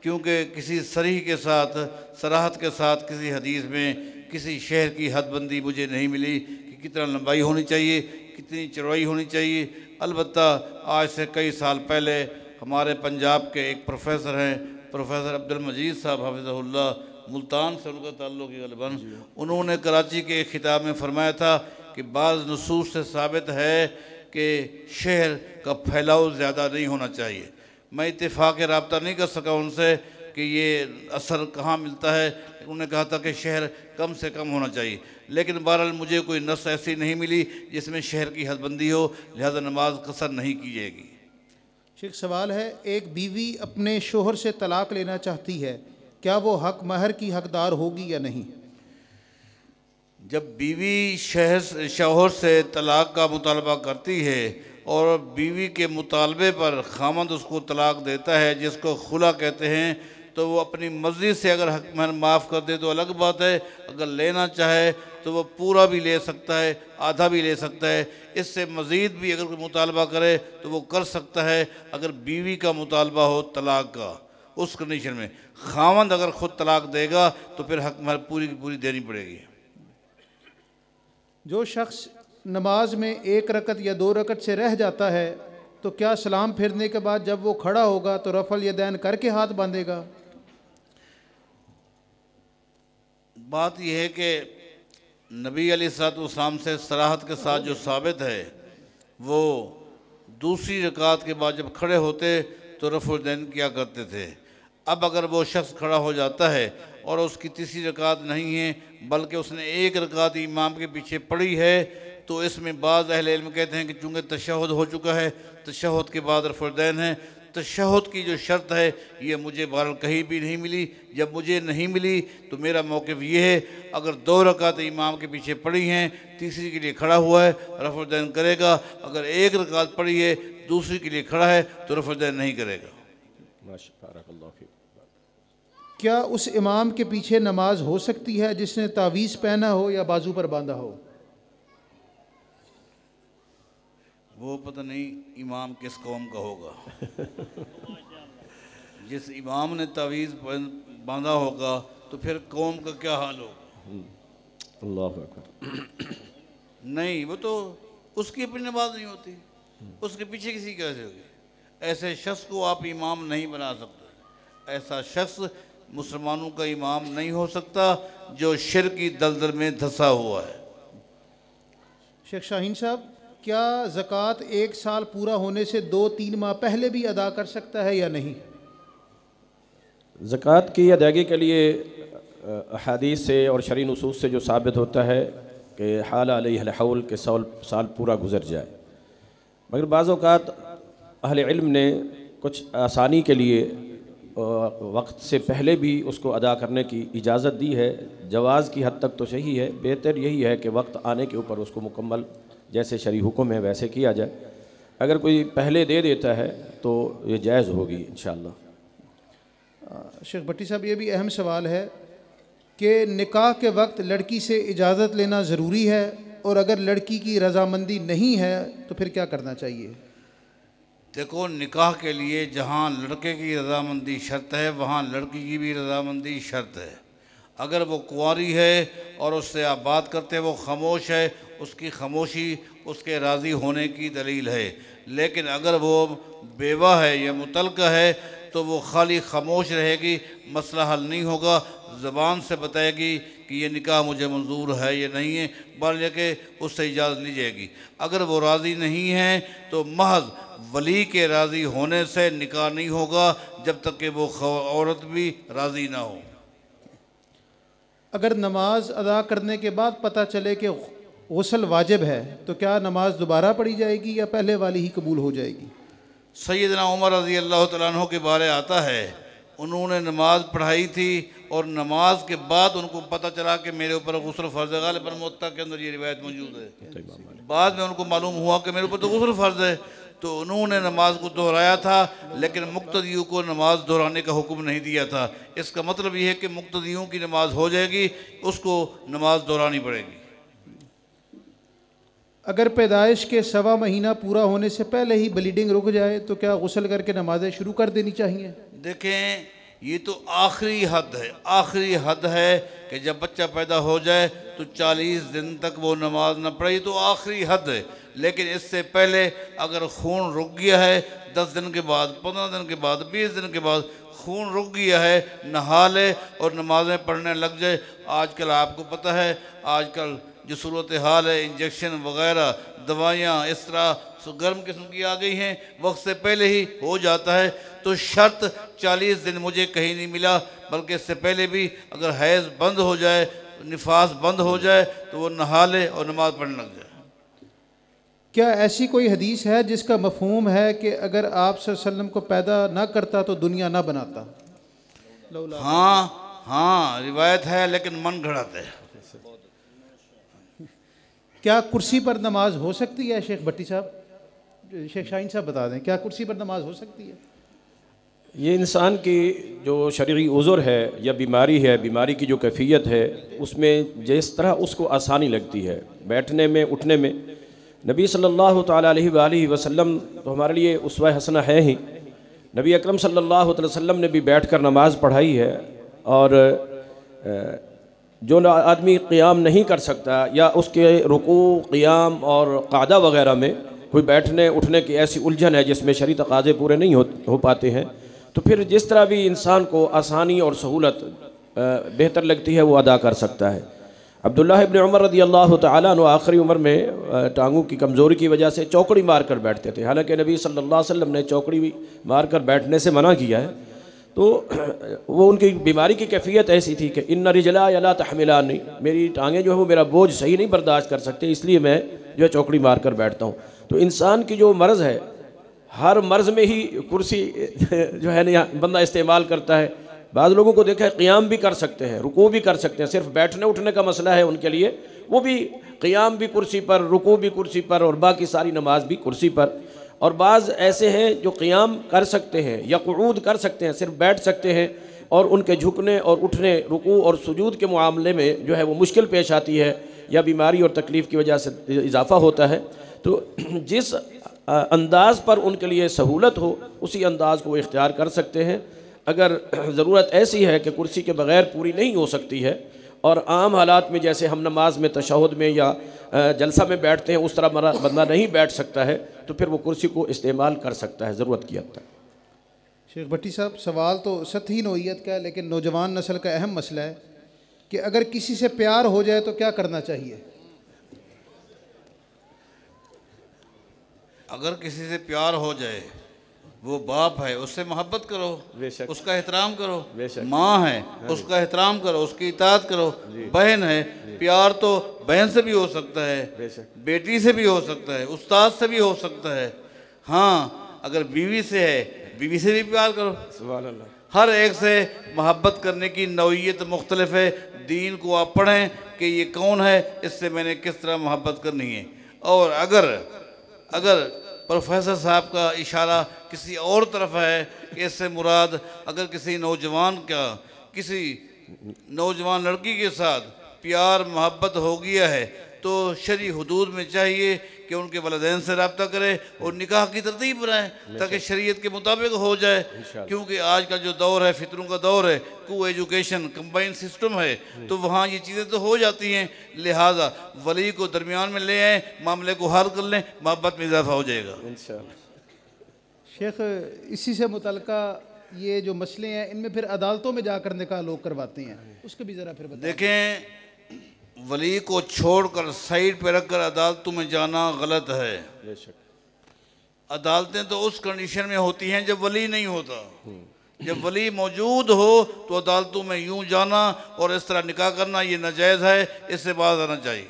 क्योंकि किसी सरीह के साथ, सराहत के साथ किसी हदीस में किसी शहर की हदबंदी मुझे नहीं मिली कि कितना लंबाई होनी चाहिए, कितनी चौड़ाई होनी चाहिए। अलबत्ता आज से कई साल पहले हमारे पंजाब के एक प्रोफेसर हैं, प्रोफेसर अब्दुल मजीद साहब हफिज़हुल्लाह, मुल्तान से उनका ताल्लुक़ है गलबन, उन्होंने कराची के एक खिताब में फरमाया था कि बाज़ नसूस से साबित है कि शहर का फैलाव ज़्यादा नहीं होना चाहिए। मैं इत्तेफाक राब्ता नहीं कर सका उनसे कि ये असर कहाँ मिलता है। उन्होंने कहा था कि शहर कम से कम होना चाहिए, लेकिन बहरहाल मुझे कोई नस ऐसी नहीं मिली जिसमें शहर की हदबंदी हो, लिहाजा नमाज कसर नहीं की जाएगी। शेख सवाल है, एक बीवी अपने शोहर से तलाक लेना चाहती है, क्या वो हक महर की हकदार होगी या नहीं? जब बीवी शौहर से तलाक का मुतालबा करती है और बीवी के मुतालबे पर खामद उसको तलाक देता है, जिसको खुला कहते हैं, तो वो अपनी मर्ज़ी से अगर हक महर माफ़ कर दे तो अलग बात है। अगर लेना चाहे तो वो पूरा भी ले सकता है, आधा भी ले सकता है। इससे मज़ीद भी अगर कोई मुतालबा करे तो वो कर सकता है। अगर बीवी का मुतालबा हो तलाक का, उस कंडीशन में खामद अगर ख़ुद तलाक देगा तो फिर हक महर पूरी की पूरी देनी पड़ेगी। जो शख्स नमाज में एक रकत या 2 रकत से रह जाता है तो क्या सलाम फिरने के बाद जब वो खड़ा होगा तो रफ़ल यदैन करके हाथ बांधेगा? बात यह है कि नबी अलैहिस्सलाम से सराहत के साथ जो साबित है, वो दूसरी रकात के बाद जब खड़े होते तो रफ़ुल यदैन किया करते थे। अब अगर वो शख्स खड़ा हो जाता है और उसकी तीसरी रकात नहीं है बल्कि उसने एक रकात इमाम के पीछे पढ़ी है, तो इसमें बाज़ अहले इल्म कहते हैं कि चूँकि तशहुद हो चुका है, तशहुद के बाद रफ़ुल यदैन है। तशहुद की जो शर्त है ये मुझे बहरहाल कहीं भी नहीं मिली। जब मुझे नहीं मिली तो मेरा मौक़िफ़ ये है, अगर 2 रकात इमाम के पीछे पढ़ी हैं, तीसरी के लिए खड़ा हुआ है, रफ़ुल यदैन करेगा। अगर एक रकात पढ़ी है, दूसरी के लिए खड़ा है, तो रफ़ुल यदैन नहीं करेगा। क्या उस इमाम के पीछे नमाज हो सकती है जिसने तावीज़ पहना हो या बाजू पर बांधा हो? वो पता नहीं इमाम किस कौम का होगा। जिस इमाम ने तावीज़ बांधा होगा तो फिर कौम का क्या हाल होगा। अल्लाह अकबर। नहीं, वो तो उसकी अपनी नमाज नहीं होती, उसके पीछे किसी कैसे होगी। ऐसे शख्स को आप इमाम नहीं बना सकते। ऐसा शख्स मुसलमानों का इमाम नहीं हो सकता जो शिर्क की दलदल में धंसा हुआ है। शेख शाहीन साहब, क्या ज़कात 1 साल पूरा होने से 2-3 माह पहले भी अदा कर सकता है या नहीं? ज़कात की अदायगी के लिए अहादीस से और शरई नुसूस से जो साबित होता है कि हाल अलैहिल हौल के साल पूरा गुजर जाए, मगर बाज़ औक़ात अहले इल्म ने कुछ आसानी के लिए वक्त से पहले भी उसको अदा करने की इजाज़त दी है। जवाज़ की हद तक तो सही है, बेहतर यही है कि वक्त आने के ऊपर उसको मुकम्मल जैसे शरई हुक्म है वैसे किया जाए। अगर कोई पहले दे देता है तो ये जायज़ होगी इंशाअल्लाह। शेख भट्टी साहब, ये भी अहम सवाल है कि निकाह के वक्त लड़की से इजाज़त लेना ज़रूरी है, और अगर लड़की की रज़ामंदी नहीं है तो फिर क्या करना चाहिए? देखो, निकाह के लिए जहाँ लड़के की रज़ामंदी शर्त है वहाँ लड़की की भी रज़ामंदी शर्त है। अगर वो कुंवारी है और उससे आप बात करते हैं वो खामोश है, उसकी खामोशी उसके राज़ी होने की दलील है। लेकिन अगर वो बेवा है या मुतलका है तो वो खाली खामोश रहेगी, मसला हल नहीं होगा। ज़बान से बताएगी कि ये निकाह मुझे मंजूर है या नहीं है, बल लेके उससे इजाज़त ली जाएगी। अगर वो राज़ी नहीं है तो महज वली के राज़ी होने से निकाह नहीं होगा जब तक कि वो औरत भी राज़ी ना हो। अगर नमाज अदा करने के बाद पता चले कि गुस्ल वाजिब है तो क्या नमाज दोबारा पढ़ी जाएगी या पहले वाली ही कबूल हो जाएगी? सैयदना उमर रज़ी अल्लाह तआला अन्हु के बारे आता है, उन्होंने नमाज पढ़ाई थी और नमाज के बाद उनको पता चला कि मेरे ऊपर गुस्ल फ़र्ज़ है। ग़ालिबन मुवत्ता के अंदर ये रिवायत मौजूद है। बाद में उनको मालूम हुआ कि मेरे ऊपर तो गुस्ल फ़र्ज़ है, तो उन्होंने नमाज को दोहराया था, लेकिन मुक्तदियों को नमाज दोहराने का हुक्म नहीं दिया था। इसका मतलब ये है कि मुक्तदियों की नमाज हो जाएगी, उसको नमाज दोहरानी पड़ेगी। अगर पैदाइश के 1.25 महीना पूरा होने से पहले ही ब्लीडिंग रुक जाए तो क्या गुस्ल करके नमाज़ें शुरू कर देनी चाहिए? देखें, ये तो आखिरी हद है, आखिरी हद है कि जब बच्चा पैदा हो जाए तो 40 दिन तक वो नमाज न पढ़े, तो आखिरी हद है। लेकिन इससे पहले अगर खून रुक गया है 10 दिन के बाद, 15 दिन के बाद, 20 दिन के बाद खून रुक गया है, नहा ले और नमाज़ें पढ़ने लग जाए। आजकल आपको पता है, आजकल जो सूरत हाल है, इंजेक्शन वगैरह दवाइयाँ इस तरह गर्म किस्म की आ गई हैं, वक्त से पहले ही हो जाता है। तो शर्त 40 दिन मुझे कहीं नहीं मिला, बल्कि इससे पहले भी अगर हैज़ बंद हो जाए, निफास बंद हो जाए तो वो नहा ले और नमाज़ पढ़ने लग जाए। क्या ऐसी कोई हदीस है जिसका मफहूम है कि अगर आप सल्लल्लाहु अलैहि वसल्लम को पैदा ना करता तो दुनिया ना बनाता? हाँ, रिवायत है, लेकिन मन घड़ाते हैं। क्या कुर्सी पर नमाज हो सकती है? शेख भट्टी साहब, शेख शाहीन साहब बता दें, क्या कुर्सी पर नमाज हो सकती है? ये इंसान की जो शरई उज़र है या बीमारी है, बीमारी की जो कैफियत है, उसमें जिस तरह उसको आसानी लगती है बैठने में, उठने में। नबी सल्लल्लाहु ताला अलैहि वसल्लम तो हमारे लिए उसवा हसना है ही। नबी अकरम सल्लल्लाहु अलैहि वसल्लम ने भी बैठकर नमाज़ पढ़ाई है। और जो आदमी क़ियाम नहीं कर सकता या उसके रुकू, क़ियाम और क़ादा वग़ैरह में कोई बैठने उठने की ऐसी उलझन है जिसमें शरई तक़ाज़े पूरे नहीं हो पाते हैं, तो फिर जिस तरह भी इंसान को आसानी और सहूलत बेहतर लगती है वो अदा कर सकता है। अब्दुल्लाह इब्न उमर रज़ियल्लाहु तआला अन्हु आखिरी उम्र में टांगों की कमज़ोरी की वजह से चौकड़ी मार कर बैठते थे। हालांकि नबी सल्लल्लाहु अलैहि वसल्लम ने चौकड़ी मार कर बैठने से मना किया है, तो वो उनकी बीमारी की कैफियत ऐसी थी कि इन्ना रिजला ला तहमिलानी, मेरी टांगें जो है वो मेरा बोझ सही नहीं बर्दाश्त कर सकते, इसलिए मैं जो है चौकड़ी मार कर बैठता हूँ। तो इंसान की जो मर्ज़ है, हर मर्ज़ में ही कुर्सी जो है ना बंदा इस्तेमाल करता है। बाज़ लोगों को देखा है क़ियाम भी कर सकते हैं, रुकू भी कर सकते हैं, सिर्फ बैठने उठने का मसला है उनके लिए, वो भी क़ियाम भी कुर्सी पर, रुकू भी कुर्सी पर और बाकी सारी नमाज भी कुर्सी पर। और बाज़ ऐसे हैं जो क़ियाम कर सकते हैं या क़ुऊद कर सकते हैं, सिर्फ बैठ सकते हैं, और उनके झुकने और उठने, रुकू और सुजूद के मामले में जो है वो मुश्किल पेश आती है या बीमारी और तकलीफ़ की वजह से इजाफ़ा होता है। तो जिस अंदाज़ पर उनके लिए सहूलत हो उसी अंदाज़ को वो इख्तियार कर सकते हैं। अगर ज़रूरत ऐसी है कि कुर्सी के बग़ैर पूरी नहीं हो सकती है और आम हालात में जैसे हम नमाज में, तशहुद में या जलसा में बैठते हैं उस तरह बंदा नहीं बैठ सकता है, तो फिर वो कुर्सी को इस्तेमाल कर सकता है ज़रूरत की हद तक। शेख भट्टी साहब, सवाल तो सतही नौइयत का है, लेकिन नौजवान नस्ल का अहम मसला है कि अगर किसी से प्यार हो जाए तो क्या करना चाहिए? अगर किसी से प्यार हो जाए, वो बाप है उससे मोहब्बत करो, उसका एहतराम करो, माँ है उसका एहतराम करो, उसकी इताअत करो, बहन है, प्यार तो बहन से भी हो सकता है, बेटी से भी हो सकता है, उस्ताद से भी हो सकता है। हाँ, अगर बीवी से है, बीवी से भी प्यार करो। सुभान अल्लाह। हर एक से मोहब्बत करने की नौइयत मुख्तलिफ है। दीन को आप पढ़ें कि ये कौन है, इससे मैंने किस तरह मोहब्बत करनी है। और अगर प्रोफेसर साहब का इशारा किसी और तरफ है कि इससे मुराद अगर किसी नौजवान का किसी नौजवान लड़की के साथ प्यार मोहब्बत हो गया है, तो शरई हुदूद में चाहिए कि उनके वालिदैन से रब्ता करे और निकाह की तरतीब बनाए ताकि शरीयत के मुताबिक हो जाए। क्योंकि आज का जो दौर है, फितरों का दौर है, को एजुकेशन कंबाइंड सिस्टम है, तो वहाँ ये चीज़ें तो हो जाती हैं। लिहाजा वली को दरमियान में ले आए, मामले को हल कर लें, मोहब्बत में इजाफा हो जाएगा इंशाअल्लाह। शेख, इसी से मुतल्लिका ये जो मसले हैं इनमें फिर अदालतों में जाकर निकाह लोग करवाते हैं, उसके भी ज़रा फिर बताएं। देखें, वली को छोड़कर साइड पे रखकर अदालतों में जाना गलत है। अदालतें तो उस कंडीशन में होती हैं जब वली नहीं होता। जब वली मौजूद हो तो अदालतों में यूं जाना और इस तरह निकाह करना ये नाजायज़ है, इससे बाज आना चाहिए।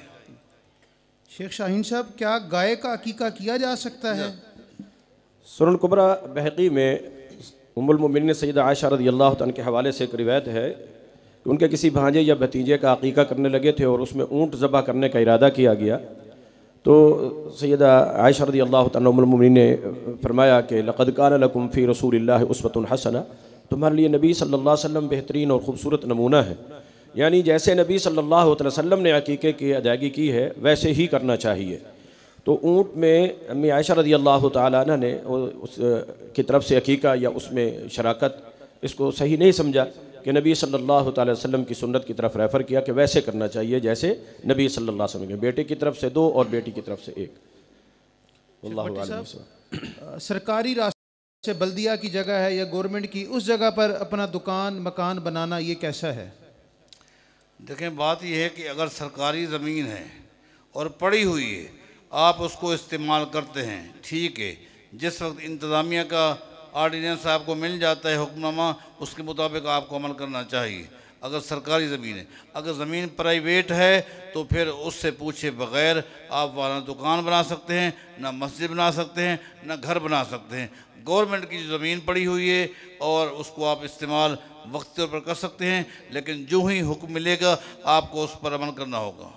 शेख शाहीन साहब, क्या गाय का अकीका किया जा सकता है? सुनन कुबरा बहकी में उम्मुल मोमिनीन सैयदा आयशा रज़ियल्लाहु तआला के हवाले से एक रिवायत है कि उनके किसी भांजे या भतीजे का अकीका करने लगे थे और उसमें ऊँट ज़बह करने का इरादा किया गया। तो सैयदा आयशा रज़ियल्लाहु तआला उम्मुल मोमिनीन ने फरमाया कि लक़द कान लकुम फ़ी रसूलिल्लाहि उस्वतुन हसना, तुम्हारे लिए नबी सल्लल्लाहु अलैहि वसल्लम बेहतरीन और ख़ूबसूरत नमूना है। यानी जैसे नबी सल्लल्लाहु अलैहि वसल्लम ने अकीके की अदायगी की है वैसे ही करना चाहिए। तो ऊँट में अम्मी आयशा रज़ियल्लाहु तआला अन्हा ने उस की तरफ से अकीका या उसमें शराकत इसको सही नहीं समझा कि नबी सल्लल्लाहु अलैहि वसल्लम की सुन्नत की तरफ रेफ़र किया कि वैसे करना चाहिए जैसे नबी सल्लल्लाहु अलैहि वसल्लम के, बेटे की तरफ से 2 और बेटी की तरफ से 1। वल्लाहु आलम। सरकारी रास्ते से बल्दिया की जगह है या गवर्नमेंट की, उस जगह पर अपना दुकान मकान बनाना ये कैसा है? देखें, बात यह है कि अगर सरकारी ज़मीन है और पड़ी हुई है, आप उसको इस्तेमाल करते हैं, ठीक है। जिस वक्त इंतज़ामिया का आर्डिनेंस आपको मिल जाता है, हुक्मनामा, उसके मुताबिक आपको अमल करना चाहिए। अगर सरकारी ज़मीन है, अगर ज़मीन प्राइवेट है तो फिर उससे पूछे बग़ैर आप वहाँ दुकान बना सकते हैं, ना मस्जिद बना सकते हैं, ना घर बना सकते हैं। गवर्नमेंट की जो ज़मीन पड़ी हुई है और उसको आप इस्तेमाल वक्त पर कर सकते हैं, लेकिन जो ही हुक्म मिलेगा आपको उस पर अमल करना होगा।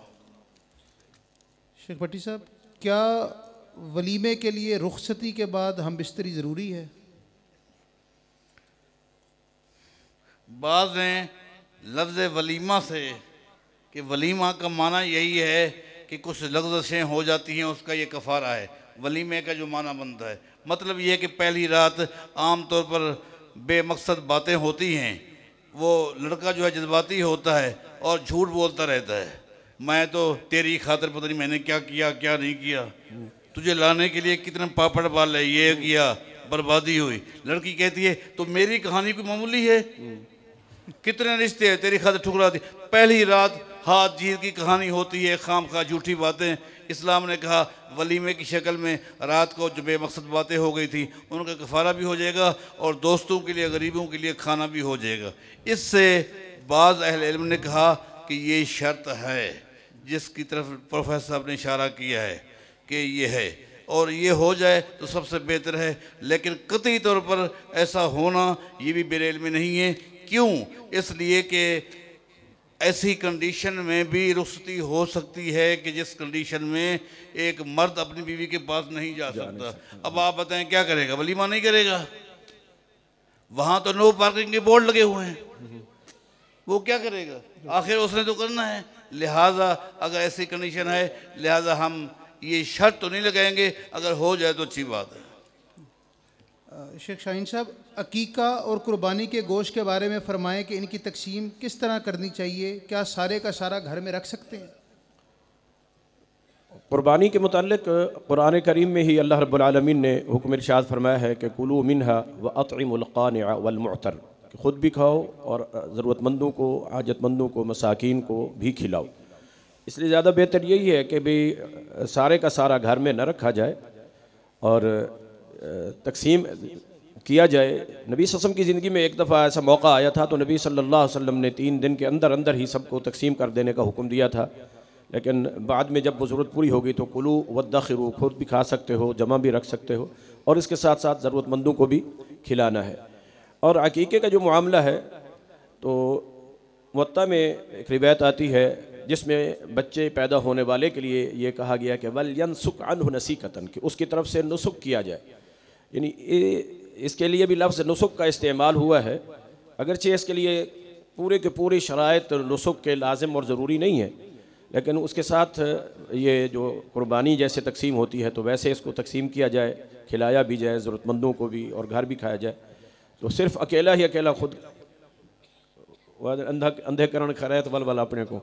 शेख भट्टी साहब, क्या वलीमे के लिए रुखसती के बाद हम बिस्तरी ज़रूरी है? बाज़ ने लफ्ज़ वलीमा से कि वलीमा का माना यही है कि कुछ लग़ज़शें हो जाती हैं, उसका ये कफ़ारा है। वलीमे का जो माना बनता है, मतलब ये है कि पहली रात आम तौर पर बेमकसद बातें होती हैं, वो लड़का जो है जज्बाती होता है और झूठ बोलता रहता है। मैं तो तेरी खातिर पता नहीं मैंने क्या किया क्या नहीं किया, तुझे लाने के लिए कितने पापड़ बाल है, ये किया, बर्बादी हुई। लड़की कहती है तो मेरी कहानी कोई मामूली है, कितने रिश्ते हैं, तेरी खातिर ठुकरा दी। पहली रात हाथ जीत की कहानी होती है, खाम खा झूठी बातें। इस्लाम ने कहा वलीमे की शक्ल में रात को जो बेमकसद बातें हो गई थी उनका कफ़ारा भी हो जाएगा और दोस्तों के लिए, गरीबों के लिए खाना भी हो जाएगा। इससे बाज़ अहले इल्म ने कहा कि ये शर्त है जिसकी तरफ प्रोफेसर साहब ने इशारा किया है कि ये है, और ये हो जाए तो सबसे बेहतर है। लेकिन कतई तौर पर ऐसा होना ये भी मेरे इल्म में नहीं है। क्यों? इसलिए कि ऐसी कंडीशन में भी रुखसती हो सकती है कि जिस कंडीशन में एक मर्द अपनी बीवी के पास नहीं जा सकता। अब आप बताएं क्या करेगा? वलीमा नहीं करेगा? वहाँ तो नो पार्किंग के बोर्ड लगे हुए हैं, वो क्या करेगा? आखिर उसने तो करना है। लिहाजा अगर ऐसी कंडीशन है, लिहाजा हम ये शर्त तो नहीं लगाएंगे, अगर हो जाए तो अच्छी बात है। शेख शाहीन साहब, अकीका और कुर्बानी के गोश्त के बारे में फरमाएं कि इनकी तकसीम किस तरह करनी चाहिए? क्या सारे का सारा घर में रख सकते हैं? कुर्बानी के मुताल्लिक कुरान करीम में ही अल्लाह रब्बुल आलमीन ने हुक्म इरशाद फरमाया है कि कुलू मिन्हा व अतइमुल कानिअ वल मुअतर, ख़ुद भी खाओ और ज़रूरतमंदों को, हाजतमंदों को, मसाकीन को भी खिलाओ। इसलिए ज़्यादा बेहतर यही है कि भाई सारे का सारा घर में न रखा जाए और तकसीम किया जाए। नबी सल्लल्लाहु अलैहि वसल्लम की ज़िंदगी में एक दफ़ा ऐसा मौका आया था तो नबी सल्लल्लाहु अलैहि वसल्लम ने 3 दिन के अंदर अंदर ही सबको तकसीम कर देने का हुक्म दिया था। लेकिन बाद में जब वो ज़रूरत पूरी हो गई तो कुलू वद्दखिरू, खुद भी खा सकते हो, जमा भी रख सकते हो और इसके साथ साथ ज़रूरतमंदों को भी खिलाना है। और अकीक़े का जो मामला है तो मुवत्ता में एक रिवायत आती है जिसमें बच्चे पैदा होने वाले के लिए ये कहा गया कि वल यनसुक अन्हु नसीकतन, कि उसकी तरफ से नुसुक किया जाए। यानी इसके लिए भी लफ्ज़ नुसुक का इस्तेमाल हुआ है, अगरचे इसके लिए पूरे के पूरी शराइत नुसुक के लाजिम और ज़रूरी नहीं है, लेकिन उसके साथ ये जो कुर्बानी जैसे तकसीम होती है तो वैसे इसको तकसीम किया जाए, खिलाया भी जाए ज़रूरतमंदों को भी और घर भी खाया जाए। तो सिर्फ़ अकेला ही अकेला खुद अंधेकरण खैरत वल अपने को,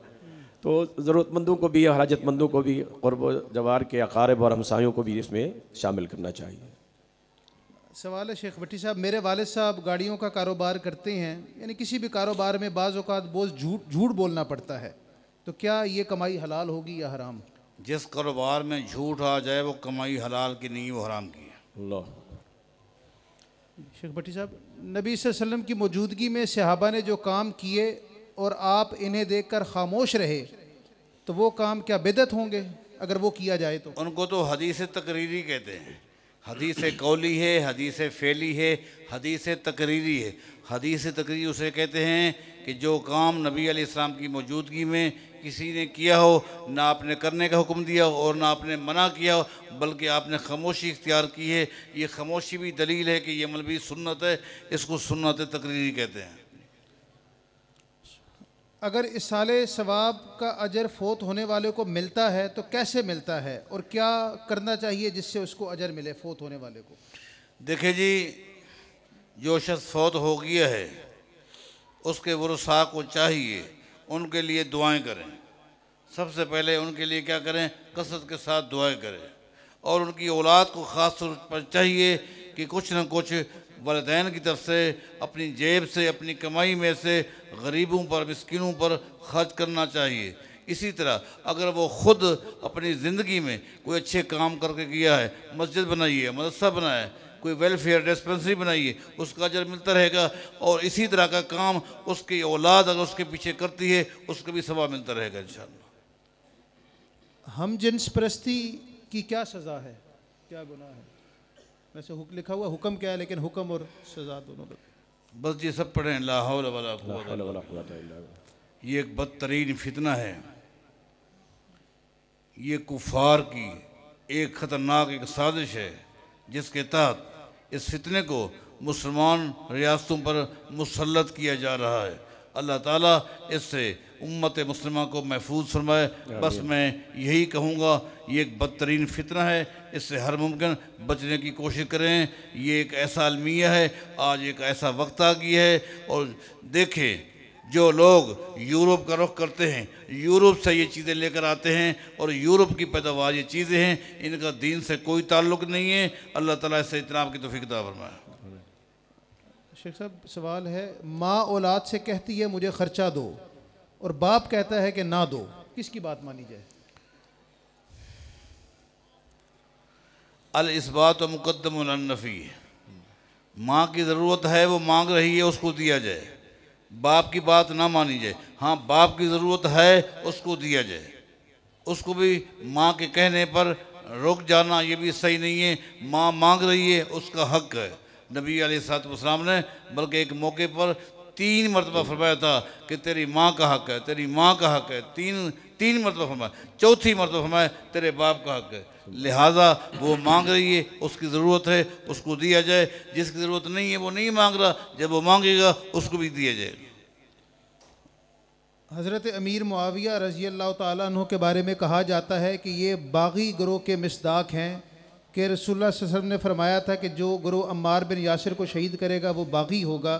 तो ज़रूरतमंदों को भी, हाजतमंदों को भी, क़ुर्ब जवार के अक़ारिब और हमसायों को भी इसमें शामिल करना चाहिए। सवाल है शेख भट्टी साहब, मेरे वालिद साहब गाड़ियों का कारोबार करते हैं, यानी किसी भी कारोबार में बाज़ औक़ात बहुत झूठ बोलना पड़ता है, तो क्या ये कमाई हलाल होगी या हराम? जिस कारोबार में झूठ आ जाए वो कमाई हलाल की नहीं, वो हराम की है। अल्लाह। शेख भट्टी साहब, नबी सल्लल्लाहु अलैहि वसल्लम की मौजूदगी में सहाबा ने जो काम किए और आप इन्हें देखकर खामोश रहे, तो वो काम क्या बिदअत होंगे अगर वो किया जाए तो? उनको तो हदीस तकरीरी कहते हैं। हदीस कौली है, हदीस फ़ेली है, हदीस तकरीरी है। हदीस तकरीरी उसे कहते हैं कि जो काम नबी अलैहिस्सलाम की मौजूदगी में किसी ने किया हो, ना आपने करने का हुक्म दिया हो और ना आपने मना किया हो, बल्कि आपने खामोशी इख्तियार की है। ये खामोशी भी दलील है कि ये अमल भी सुन्नत है, इसको सुन्नत तकरीरी कहते हैं। अगर इस साले सवाब का अजर फ़ौत होने वाले को मिलता है तो कैसे मिलता है और क्या करना चाहिए जिससे उसको अजर मिले फ़ौत होने वाले को? देखिए जी, जो शख्स फौत हो गया है उसके वरसा को चाहिए उनके लिए दुआएं करें। सबसे पहले उनके लिए क्या करें, कसरत के साथ दुआएं करें। और उनकी औलाद को ख़ास तौर पर चाहिए कि कुछ न कुछ वालिदैन की तरफ से अपनी जेब से, अपनी कमाई में से गरीबों पर, मिस्किनों पर खर्च करना चाहिए। इसी तरह अगर वो ख़ुद अपनी ज़िंदगी में कोई अच्छे काम करके किया है, मस्जिद बनाई है, मदरसा बनाया है, कोई वेलफेयर डिस्पेंसरी बनाई है, उसका अजर मिलता रहेगा। और इसी तरह का काम उसकी औलाद अगर उसके पीछे करती है उसको भी सवाब मिलता रहेगा इंशाअल्लाह। हम जिन्स परस्ती की क्या सज़ा है, क्या गुनाह है? वैसे लिखा हुआ हुक्म क्या है, लेकिन हुक्म और सज़ा दोनों बस ये सब पढ़ें। ला हौला वला कुव्वता इल्ला बिल्लाह। ये एक बदतरीन फितना है, ये कुफार की एक ख़तरनाक एक साजिश है जिसके तहत इस फितने को मुसलमान रियासतों पर मुसल्लत किया जा रहा है। अल्लाह ताला इससे उम्मत मुस्लिमा को महफूज फरमाए। बस मैं यही कहूँगा, ये एक बदतरीन फितना है, इससे हर मुमकिन बचने की कोशिश करें। ये एक ऐसा अलमिया है, आज एक ऐसा वक्त आ गया है। और देखें, जो लोग यूरोप का रुख करते हैं, यूरोप से ये चीज़ें लेकर आते हैं और यूरोप की पैदावार ये चीज़ें हैं, इनका दीन से कोई ताल्लुक़ नहीं है। अल्लाह ताला इससे इत्नाब की तौफीक अता फरमाए। शेख साहब सवाल है, माँ औलाद से कहती है मुझे ख़र्चा दो और बाप कहता है कि ना दो, किसकी बात मानी जाए? अल इस्बात व मुक़द्दमुन अन नफ़ी। माँ की ज़रूरत है, वो मांग रही है, उसको दिया जाए। बाप की बात ना मानी जाए। हाँ, बाप की ज़रूरत है, उसको दिया जाए। उसको भी माँ के कहने पर रुक जाना ये भी सही नहीं है। माँ मांग रही है, उसका हक़ है। नबी अलैहिस्सलाम ने बल्कि एक मौके पर 3 मरतबा फरमाया था कि तेरी माँ का हक़ है, तेरी माँ का हक़ है। तीन मरतबा फरमाया, चौथी मरतबा फरमाया तेरे बाप का हक़ है। लिहाजा वो मांग रही है, उसकी ज़रूरत है, उसको दिया जाए। जिसकी ज़रूरत नहीं है वो नहीं मांग रहा, जब वो मांगेगा उसको भी दिया जाए। हज़रत अमीर मुआविया रज़ी अल्लाह ताला अन्हु के बारे में कहा जाता है कि ये बागी गिरोह के मिसदाक हैं कि रसूलुल्लाह सल्लल्लाहु अलैहि वसल्लम ने फरमाया था कि जो गिरोह अम्मार बिन यासिर को शहीद करेगा वो बागी होगा।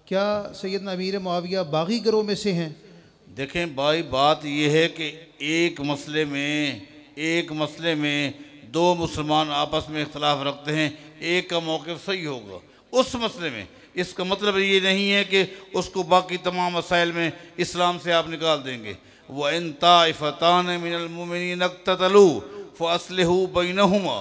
क्या सैयदना अमीर मुआविया बागी गिरोह में से हैं? देखें भाई, बात यह है कि एक मसले में 2 मुसलमान आपस में इख्तलाफ रखते हैं, एक का मौक़िफ़ सही होगा उस मसले में। इसका मतलब ये नहीं है कि उसको बाकी तमाम मसाइल में इस्लाम से आप निकाल देंगे। व इन ताइफ़तान मिनल मुमिनीन इक़्ततलू फ़अस्लिहू बैनहुमा।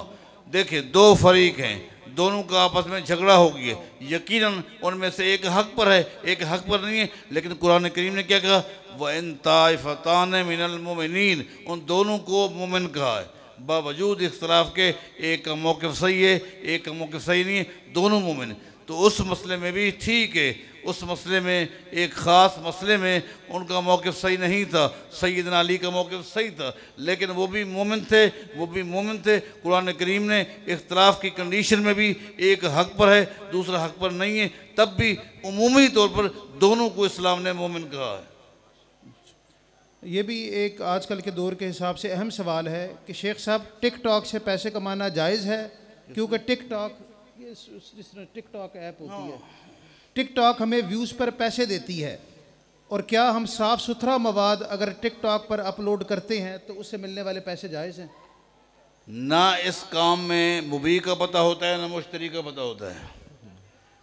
देखिए, 2 फरीक हैं, दोनों का आपस में झगड़ा हो गया, यकीनन उनमें से एक हक़ पर है, एक हक़ पर नहीं है। लेकिन कुरान करीम ने क्या कहा, व इन ताइफ़तान मिनल मुमिनीन, उन दोनों को मोमिन कहा है। बावजूद इख्तलाफ के एक का मौक़िफ़ सही है, एक का मौक़िफ़ सही नहीं है, दोनों मोमिन। तो उस मसले में भी ठीक है, उस मसले में एक ख़ास मसले में उनका मौक़िफ़ सही नहीं था, सैयदना अली का मौक़िफ़ सही था, लेकिन वो भी मोमिन थे। कुरान करीम ने इख्तलाफ की कंडीशन में भी एक हक़ पर है, दूसरा हक़ पर नहीं है, तब भी उमूमी तौर पर दोनों को इस्लाम ने मोमिन कहा है। ये भी एक आजकल के दौर के हिसाब से अहम सवाल है कि शेख साहब, टिकटॉक से पैसे कमाना जायज़ है? क्योंकि टिकटॉक, ये जिस तरह टिकटॉक ऐप होती है, टिकटॉक हमें व्यूज़ पर पैसे देती है, और क्या हम साफ़ सुथरा मवाद अगर टिकटॉक पर अपलोड करते हैं तो उससे मिलने वाले पैसे जायज़ हैं? ना इस काम में मुबी का पता होता है, ना मुश्तरी का पता होता है।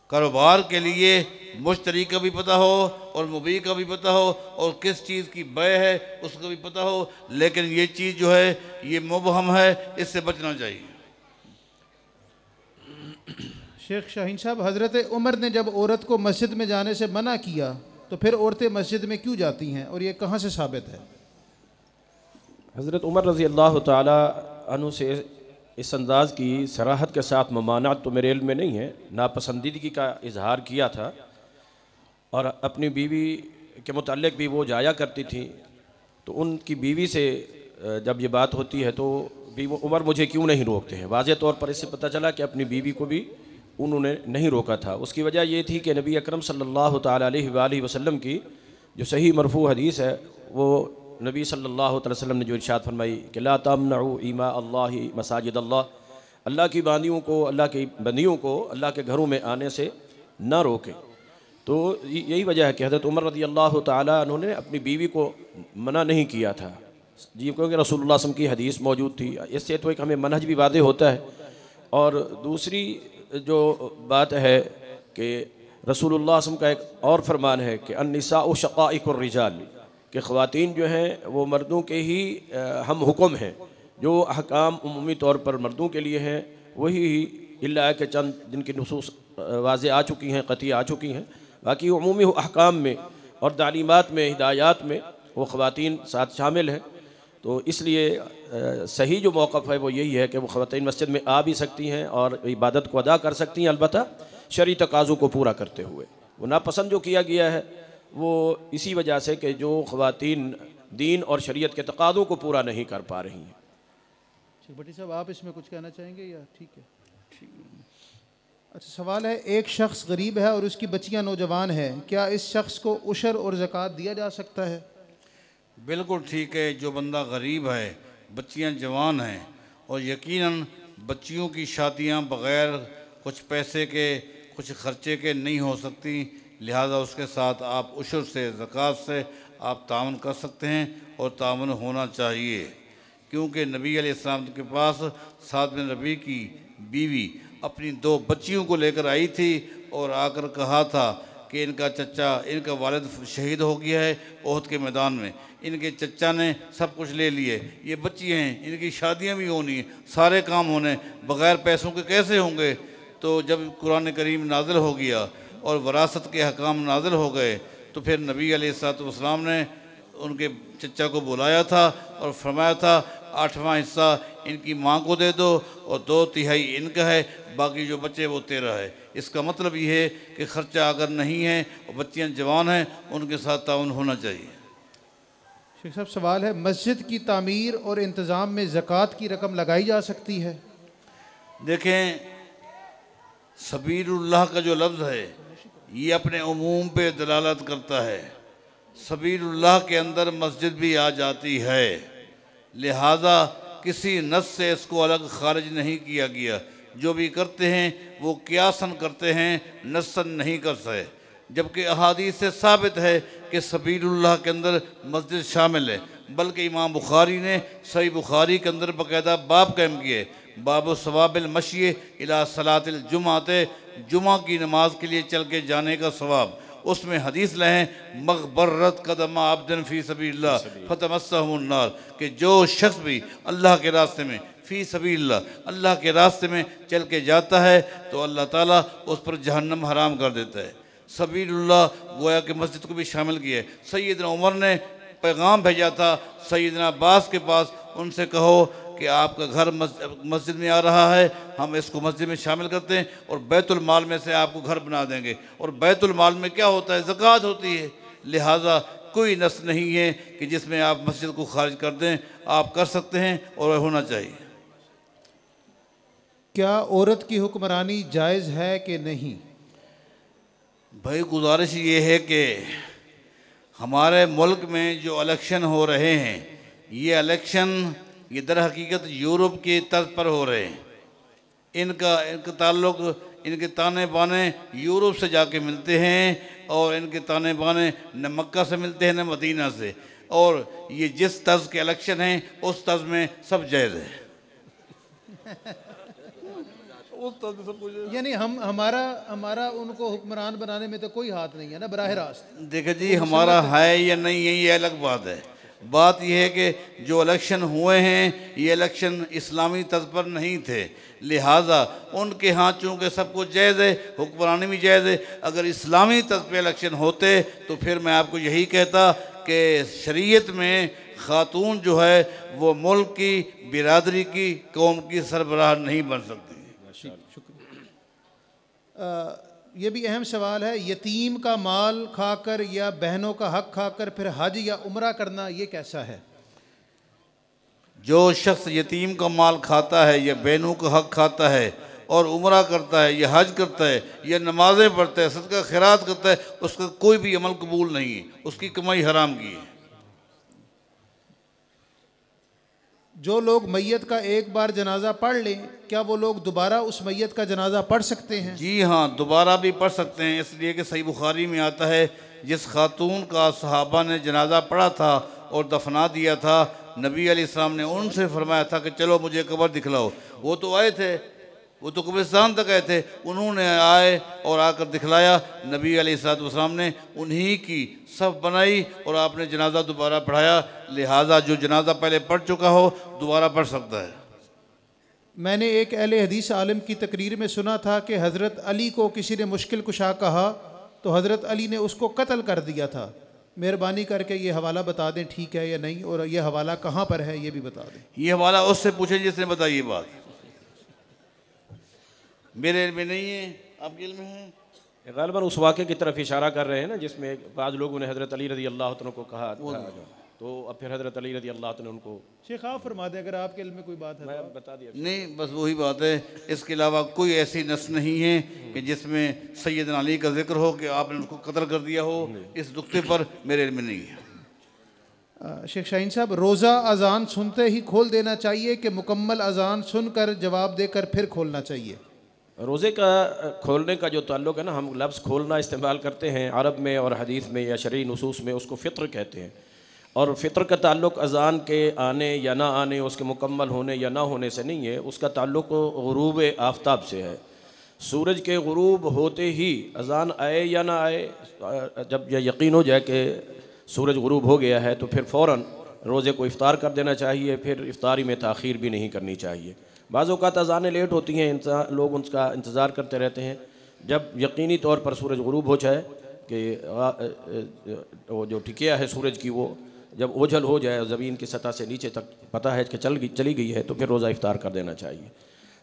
कारोबार के लिए मुश्तरी का भी पता हो और मुबी का भी पता हो, और किस चीज़ की बै है उसका भी पता हो, लेकिन ये चीज़ जो है ये मुबहम है, इससे बचना चाहिए। शेख शाहीन साहब, हज़रत उमर ने जब औरत को मस्जिद में जाने से मना किया तो फिर औरतें मस्जिद में क्यों जाती हैं, और ये कहाँ से साबित है? हज़रत उमर रज़ी अल्लाह ताला अन्हु से इस अंदाज़ की सराहत के साथ ममानात तो मेरे इल्म में नहीं है, नापसंदीदगी का इजहार किया था, और अपनी बीवी के मुताल्लिक़ भी वो जाया करती थी। तो उनकी बीवी से जब ये बात होती है तो भी वो उमर मुझे क्यों नहीं रोकते हैं, वाज़ेह तौर पर इससे पता चला कि अपनी बीवी को भी उन्होंने नहीं रोका था। उसकी वजह ये थी कि नबी अकरम सल्लल्लाहु ताला अलैहि वसल्लम की जो सही मरफू हदीस है, वो नबी सल्लल्लाहु अलैहि वसल्लम ने जो इरशाद फरमाई कि ला तमनउ इमा अल्लाहि मसाजिद अल्लाह, अल्लाह की बंदियों को, अल्लाह की बंदियों को अल्लाह के घरों में आने से ना रोके। तो यही वजह है कि हज़रत उमर रज़ी अल्लाह ताला अन्हु ने अपनी बीवी को मना नहीं किया था जी, क्योंकि रसूलुल्लाह सल्लल्लाहु अलैहि वसल्लम की हदीस मौजूद थी। इससे तो एक हमें मनहज भी वादे होता है। और दूसरी जो बात है कि रसूलुल्लाह सल्लल्लाहु अलैहि वसल्लम का एक और फरमान है कि अन्निसाउ शक़ाइकुर रिजाल, कि ख़वातीन जो हैं वो मर्दों के ही हम हुक्म हैं। जो अहकाम उमूमी तौर पर मर्दों के लिए हैं वही इल्ला के चंद जिनकी नुसूस वाज़े आ चुकी हैं, क़ती आ चुकी हैं, बाकी उमूमी अहकाम में और तालीमात में, हिदायत में वो ख़वातीन साथ शामिल हैं। तो इसलिए सही जो मौक़िफ़ है वो यही है कि वो ख़वातीन मस्जिद में आ भी सकती हैं और इबादत को अदा कर सकती हैं, अलबत्ता शरई तकाज़ों को पूरा करते हुए। वो नापसंद जो किया गया है वो इसी वजह से कि जो ख़वातीन दीन और शरीयत के तकाज़ों को पूरा नहीं कर पा रही हैं। भट्टी साहब, आप इसमें कुछ कहना चाहेंगे या ठीक है? अच्छा, सवाल है, एक शख्स गरीब है और उसकी बच्चियां नौजवान हैं, क्या इस शख्स को उशर और ज़कात दिया जा सकता है? बिल्कुल ठीक है। जो बंदा गरीब है, बच्चियां जवान हैं और यकीनन बच्चियों की शादियां बग़ैर कुछ पैसे के, कुछ ख़र्चे के नहीं हो सकती, लिहाजा उसके साथ आप उशर से, ज़कात से आप तावन कर सकते हैं और तावन होना चाहिए। क्योंकि नबी अलैहिस्सलाम के पास साद बिन रबी की बीवी अपनी 2 बच्चियों को लेकर आई थी और आकर कहा था कि इनका चचा, इनका वालिद शहीद हो गया है ओहद के मैदान में, इनके चचा ने सब कुछ ले लिए, ये बच्ची हैं, इनकी शादियां भी होनी हैं, सारे काम होने, बग़ैर पैसों के कैसे होंगे? तो जब कुरान करीम नाज़िल हो गया और वरासत के हकाम नाज़िल हो गए तो फिर नबी अलैहिस्सलाम ने उनके चचा को बुलाया था और फरमाया था 8वां हिस्सा इनकी माँ को दे दो और 2/3 इनका है, बाकी जो बच्चे वो तेरा है। इसका मतलब ये है कि ख़र्चा अगर नहीं है और बच्चियाँ जवान हैं उनके साथ ताउन होना चाहिए। शेख साहब, सवाल है, मस्जिद की तामीर और इंतज़ाम में ज़कात की रकम लगाई जा सकती है? देखें, सबीलुल्लाह का जो लफ्ज़ है ये अपने उमूम पे दलालत करता है। सबीलुल्लाह के अंदर मस्जिद भी आ जाती है, लिहाजा किसी नस से इसको अलग खारिज नहीं किया गया। जो भी करते हैं वो क़ियासन करते हैं, नसन नहीं कर सके। जबकि अहादीस से साबित है कि सबीलुल्लाह के अंदर मस्जिद शामिल है। बल्कि इमाम बुखारी ने सही बुखारी के अंदर बाकायदा बाब कायम किए, बाब सवाबिल मशी इला सलातिल जुमाते, जुमा की नमाज के लिए चल के जाने का सवाब। उसमें हदीस लें, मग़बरत कदमा आब्दन फ़ी सबीलिल्लाह फतमस्सहुन नार, कि जो शख्स भी अल्लाह के रास्ते में, फ़ी सबीलिल्लाह, अल्लाह के रास्ते में चल के जाता है तो अल्लाह ताला उस पर जहन्नम हराम कर देता है। सबीलुल्लाह गोया कि मस्जिद को भी शामिल किया है। सैयदना उमर ने पैगाम भेजा था सैयदना अब्बास के पास, उनसे कहो कि आपका घर मस्जिद में आ रहा है, हम इसको मस्जिद में शामिल करते हैं और बैतुल माल में से आपको घर बना देंगे। और बैतुल माल में क्या होता है? ज़कात होती है। लिहाजा कोई नस नहीं है कि जिसमें आप मस्जिद को खारिज कर दें, आप कर सकते हैं और होना चाहिए। क्या औरत की हुक्मरानी जायज़ है कि नहीं? भाई, गुजारिश ये है कि हमारे मुल्क में जो इलेक्शन हो रहे हैं, ये इलेक्शन ये दर हकीकत यूरोप के तर्ज पर हो रहे हैं। इनका ताल्लुक़, इनके ताने बाने यूरोप से जाके मिलते हैं और इनके ताने बाने न मक्का से मिलते हैं न मदीना से। और ये जिस तर्ज के इलेक्शन हैं उस तर्ज में सब जायज़ है। यानी हमारा उनको हुक्मरान बनाने में तो कोई हाथ नहीं है ना, बराह रास्त। देखिए जी, हमारा है या नहीं है ये अलग बात है। बात यह है कि जो इलेक्शन हुए हैं ये इलेक्शन इस्लामी तर्ज पर नहीं थे, लिहाजा उनके यहाँ चूँकि सब कुछ जायज़ है, हुक्मरानी भी जायज़ है। अगर इस्लामी तर्ज पर इलेक्शन होते तो फिर मैं आपको यही कहता कि शरीयत में खातून जो है वो मुल्क की, बिरादरी की, कौम की सरबराह नहीं बन सकती। ये भी अहम सवाल है, यतीम का माल खाकर या बहनों का हक खाकर फिर हज या उम्रा करना, ये कैसा है? जो शख्स यतीम का माल खाता है या बहनों का हक खाता है और उम्रा करता है या हज करता है या नमाज़ें पढ़ता है, सदका खैरात करता है, उसका कोई भी अमल कबूल नहीं है, उसकी कमाई हराम की है। जो लोग मैयत का एक बार जनाजा पढ़ लें, क्या वो लोग दोबारा उस मैयत का जनाजा पढ़ सकते हैं? जी हाँ, दोबारा भी पढ़ सकते हैं, इसलिए कि सही बुखारी में आता है जिस खातून का सहाबा ने जनाजा पढ़ा था और दफना दिया था, नबी अलैहिस्सलाम ने उनसे फरमाया था कि चलो मुझे कब्र दिखलाओ। वो तो आए थे, वो तो कब्रिस्तान तक आए थे, उन्होंने आए और आकर दिखलाया। नबी अलैहिस्सलाम ने उन्हीं की सफ़ बनाई और आपने जनाजा दोबारा पढ़ाया। लिहाजा जो जनाजा पहले पढ़ चुका हो दोबारा पढ़ सकता है। मैंने एक अहले हदीस आलिम की तकरीर में सुना था कि हज़रत अली को किसी ने मुश्किल कुशा कहा तो हज़रत अली ने उसको कत्ल कर दिया था। मेहरबानी करके ये हवाला बता दें ठीक है या नहीं, और ये हवाला कहाँ पर है ये भी बता दें। ये हवाला उससे पूछे जिसने बताई ये बात, मेरे इल्म में नहीं है, आपके इल्म में है। ग़ालिबन उस वाक़े की तरफ इशारा कर रहे हैं ना जिसमें बाद लोगों ने हज़रत अली रज़ी अल्लाह तआला को कहा था, तो अब फिर हज़रत अली रज़ी अल्लाह तआला ने उनको। शेख आप फरमा दें अगर आपके इल्म में कोई बात है। मैं बता दिया नहीं, बस वही बात है, इसके अलावा कोई ऐसी नस नहीं है कि जिसमें सैयदना अली का जिक्र हो कि आपने उसको कत्ल कर दिया हो। इस नुक्ते पर मेरे इल्म में नहीं है। शेख शाहीन साहब, रोज़ा अजान सुनते ही खोल देना चाहिए कि मुकम्मल अजान सुनकर जवाब देकर फिर खोलना चाहिए? रोज़े का खोलने का जो ताल्लुक़ है ना, हम लफ्ज़ खोलना इस्तेमाल करते हैं अरब में और हदीस में या शरई नुसूस में, उसको फ़ित्र कहते हैं। और फ़ित्र का ताल्लुक़ अज़ान के आने या ना आने, उसके मुकम्मल होने या ना होने से नहीं है, उसका ताल्लुक़ ग़ुरूब आफ़ताब से है। सूरज के ग़ुरूब होते ही अज़ान आए या ना आए, जब यह यकीन हो जाए कि सूरज ग़ुरूब हो गया है तो फिर फ़ौरन रोज़े को इफ़्तार कर देना चाहिए, फिर इफ़्तारी में ताख़ीर भी नहीं करनी चाहिए। बाज़ औक़ात अज़ानें लेट होती हैं, लोग उसका इंतज़ार करते रहते हैं। जब यकीनी तौर पर सूरज ग़ुरूब हो जाए कि वो जो टिकिया है सूरज की, वो जब ओझल हो जाए ज़मीन की सतह से नीचे तक पता है कि चली गई है, तो फिर रोज़ा इफ़्तार कर देना चाहिए।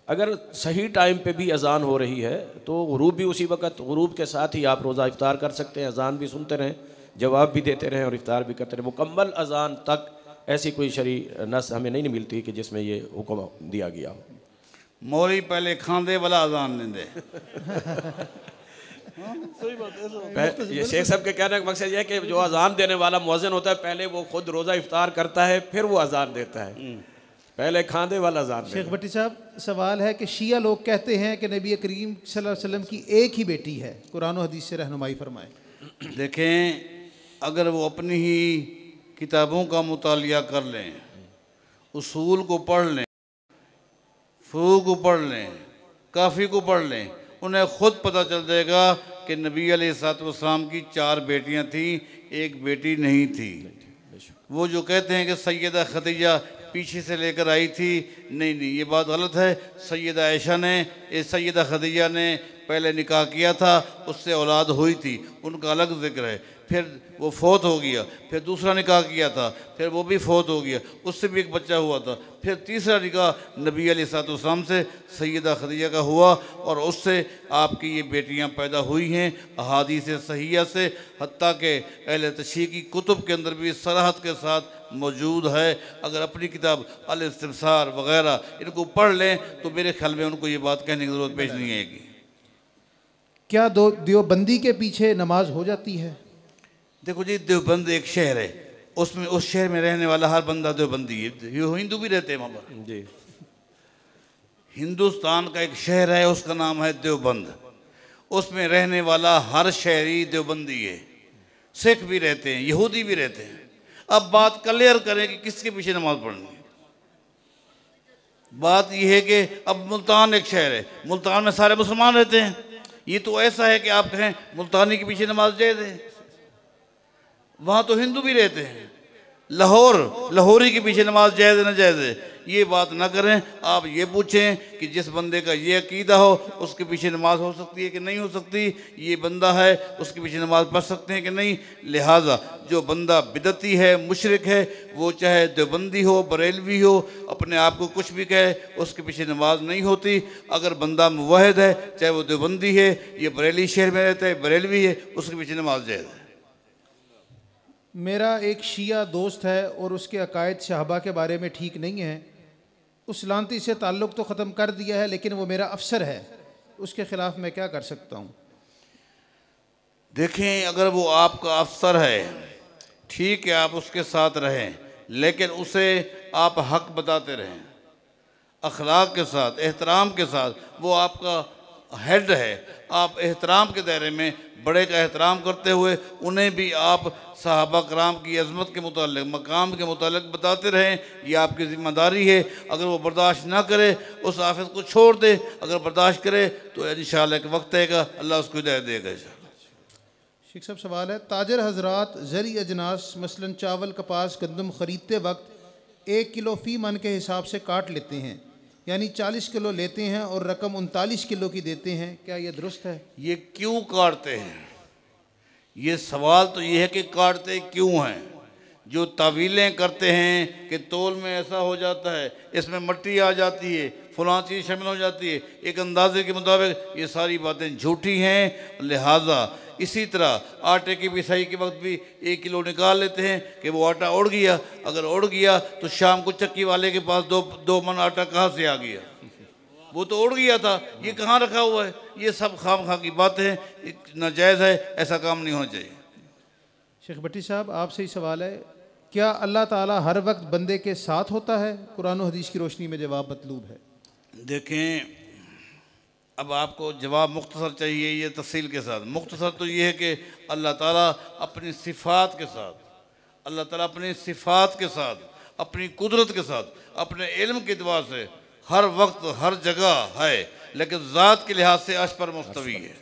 अगर सही टाइम पे भी अज़ान हो रही है तो ग़ुरूब भी उसी वक़्त, ग़ुरूब के साथ ही आप रोज़ा इफ़्तार कर सकते हैं। अज़ान भी सुनते रहें, जवाब भी देते रहें और इफ़्तार भी करते रहें। मुकम्मल अज़ान तक ऐसी कोई शरई नस हमें नहीं मिलती कि जिसमें ये हुक्म दिया गया हो। मौली पहले खांदे वाला अज़ान लेंदे। ये शेख साहब के कहने का मकसद ये है कि जो अज़ान देने वाला मुअज़्ज़िन होता है, पहले वो खुद रोज़ा इफ़्तार करता है, फिर वो अज़ान देता है। पहले खांदे वाला अज़ान। शेख भट्टी साहब, सवाल है कि शिया लोग कहते हैं कि नबी करीम सल्लल्लाहु अलैहि वसल्लम की एक ही बेटी है, कुरान और हदीस से रहनुमाई फरमाएं। देखें, अगर वो अपनी ही किताबों का मुतालिया कर लें, उसूल को पढ़ लें, फ़ुक़ह को पढ़ लें, काफ़ी को पढ़ लें, उन्हें ख़ुद पता चल जाएगा कि नबी अलैहिस्सलाम की 4 बेटियां थीं, एक बेटी नहीं थी। वो जो कहते हैं कि सैयदा खदीजा पीछे से लेकर आई थी, नहीं, ये बात गलत है। सैयदा आयशा ने, सैयदा खदीजा ने पहले निकाह किया था, उससे औलाद हुई थी, उनका अलग ज़िक्र है। फिर वो फौत हो गया, फिर दूसरा निकाह किया था, फिर वो भी फौत हो गया, उससे भी एक बच्चा हुआ था। फिर तीसरा निकाह नबी अलैहिस्सलाम से सैयदा खदीजा का हुआ और उससे आपकी ये बेटियां पैदा हुई हैं अहादीस सहीहा से। हत्ता के अहले तशरीह की कुतुब के अंदर भी सराहत के साथ मौजूद है। अगर अपनी किताब अल इस्तिफ़सार वग़ैरह इनको पढ़ लें तो मेरे ख्याल में उनको ये बात कहने की ज़रूरत पेश नहीं आएगी। क्या देवबंदी के पीछे नमाज हो जाती है? देखो जी, देवबंद एक शहर है, उसमें उस शहर में रहने वाला हर बंदा देवबंदी है। हिंदू भी रहते हैं वहाँ पर जी। हिंदुस्तान का एक शहर है, उसका नाम है देवबंद, उसमें रहने वाला हर शहरी देवबंदी है। सिख भी रहते हैं, यहूदी भी रहते हैं। अब बात क्लियर करें कि किसके पीछे नमाज पढ़नी है। बात यह है कि अब मुल्तान एक शहर है, मुल्तान में सारे मुसलमान रहते हैं। ये तो ऐसा है कि आप कहें मुल्तानी के पीछे नमाज जायज़ है, वहाँ तो हिंदू भी रहते हैं। लाहौरी के पीछे नमाज जायज़ न जायज़ है, ये बात ना करें। आप ये पूछें कि जिस बंदे का ये अकीदा हो उसके पीछे नमाज हो सकती है कि नहीं हो सकती, ये बंदा है उसके पीछे नमाज पढ़ सकते हैं कि नहीं। लिहाजा जो बंदा बिदती है, मुशरिक है, वो चाहे देवबंदी हो, बरेलवी हो, अपने आप को कुछ भी कहे, उसके पीछे नमाज नहीं होती। अगर बंदा मुवहिद है, चाहे वो देवबंदी है, ये बरेली शहर में रहता है, बरेलवी है, उसके पीछे नमाज जायज़ है। मेरा एक शिया दोस्त है और उसके अकायद सहाबा के बारे में ठीक नहीं है। उस लानती से ताल्लुक़ तो ख़त्म कर दिया है, लेकिन वो मेरा अफसर है, उसके ख़िलाफ़ मैं क्या कर सकता हूँ? देखें, अगर वो आपका अफसर है, ठीक है, आप उसके साथ रहें, लेकिन उसे आप हक बताते रहें, अखलाक के साथ, एहतराम के साथ। वो आपका हेड है, आप एहतराम के दायरे में बड़े का एहतराम करते हुए उन्हें भी आप सहाबा कराम की अज़मत के मुतालिक, मकाम के मुतालिक बताते रहें। ये आपकी ज़िम्मेदारी है। अगर वो बर्दाश्त ना करे उस हाफिज़ को छोड़ दे, अगर बर्दाश्त करे तो इंशाअल्लाह एक वक्त आएगा अल्लाह उसको हिदायत देगा इंशाअल्लाह। शेख साहब सवाल है, ताजर हजरात ज़री अजनास मसलन चावल, कपास, गंदम ख़रीदते वक्त 1 किलो फ़ी मन के हिसाब से काट लेते हैं, यानी 40 किलो लेते हैं और रकम 39 किलो की देते हैं, क्या ये दुरुस्त है? ये क्यों काटते हैं? ये सवाल तो ये है कि काटते क्यों हैं। जो तावीलें करते हैं कि तोल में ऐसा हो जाता है, इसमें मिट्टी आ जाती है, फलां चीज़ शामिल हो जाती है, एक अंदाजे के मुताबिक, ये सारी बातें झूठी हैं। लिहाजा इसी तरह आटे की पिसाई के वक्त भी 1 किलो निकाल लेते हैं कि वो आटा उड़ गया। अगर उड़ गया तो शाम को चक्की वाले के पास दो मन आटा कहाँ से आ गया? वो तो उड़ गया था, ये कहाँ रखा हुआ है? ये सब खाम की बातें हैं, नाजायज़ है, ऐसा काम नहीं होना चाहिए। शेख भट्टी साहब आपसे ही सवाल है, क्या अल्लाह ताला हर वक्त बंदे के साथ होता है? कुरान और हदीस की रोशनी में जवाब मतलूब है। देखें, अब आपको जवाब मुख्तसर चाहिए, ये तफसील के साथ। मुख्तसर तो ये है कि अल्लाह ताला अपनी सिफ़ात के साथ, अल्लाह ताला अपनी सिफ़ात के साथ, अपनी कुदरत के साथ, अपने इल्म के अतबार से हर वक्त हर जगह है, लेकिन ज़ात के लिहाज से अर्श पर मुस्तवी है।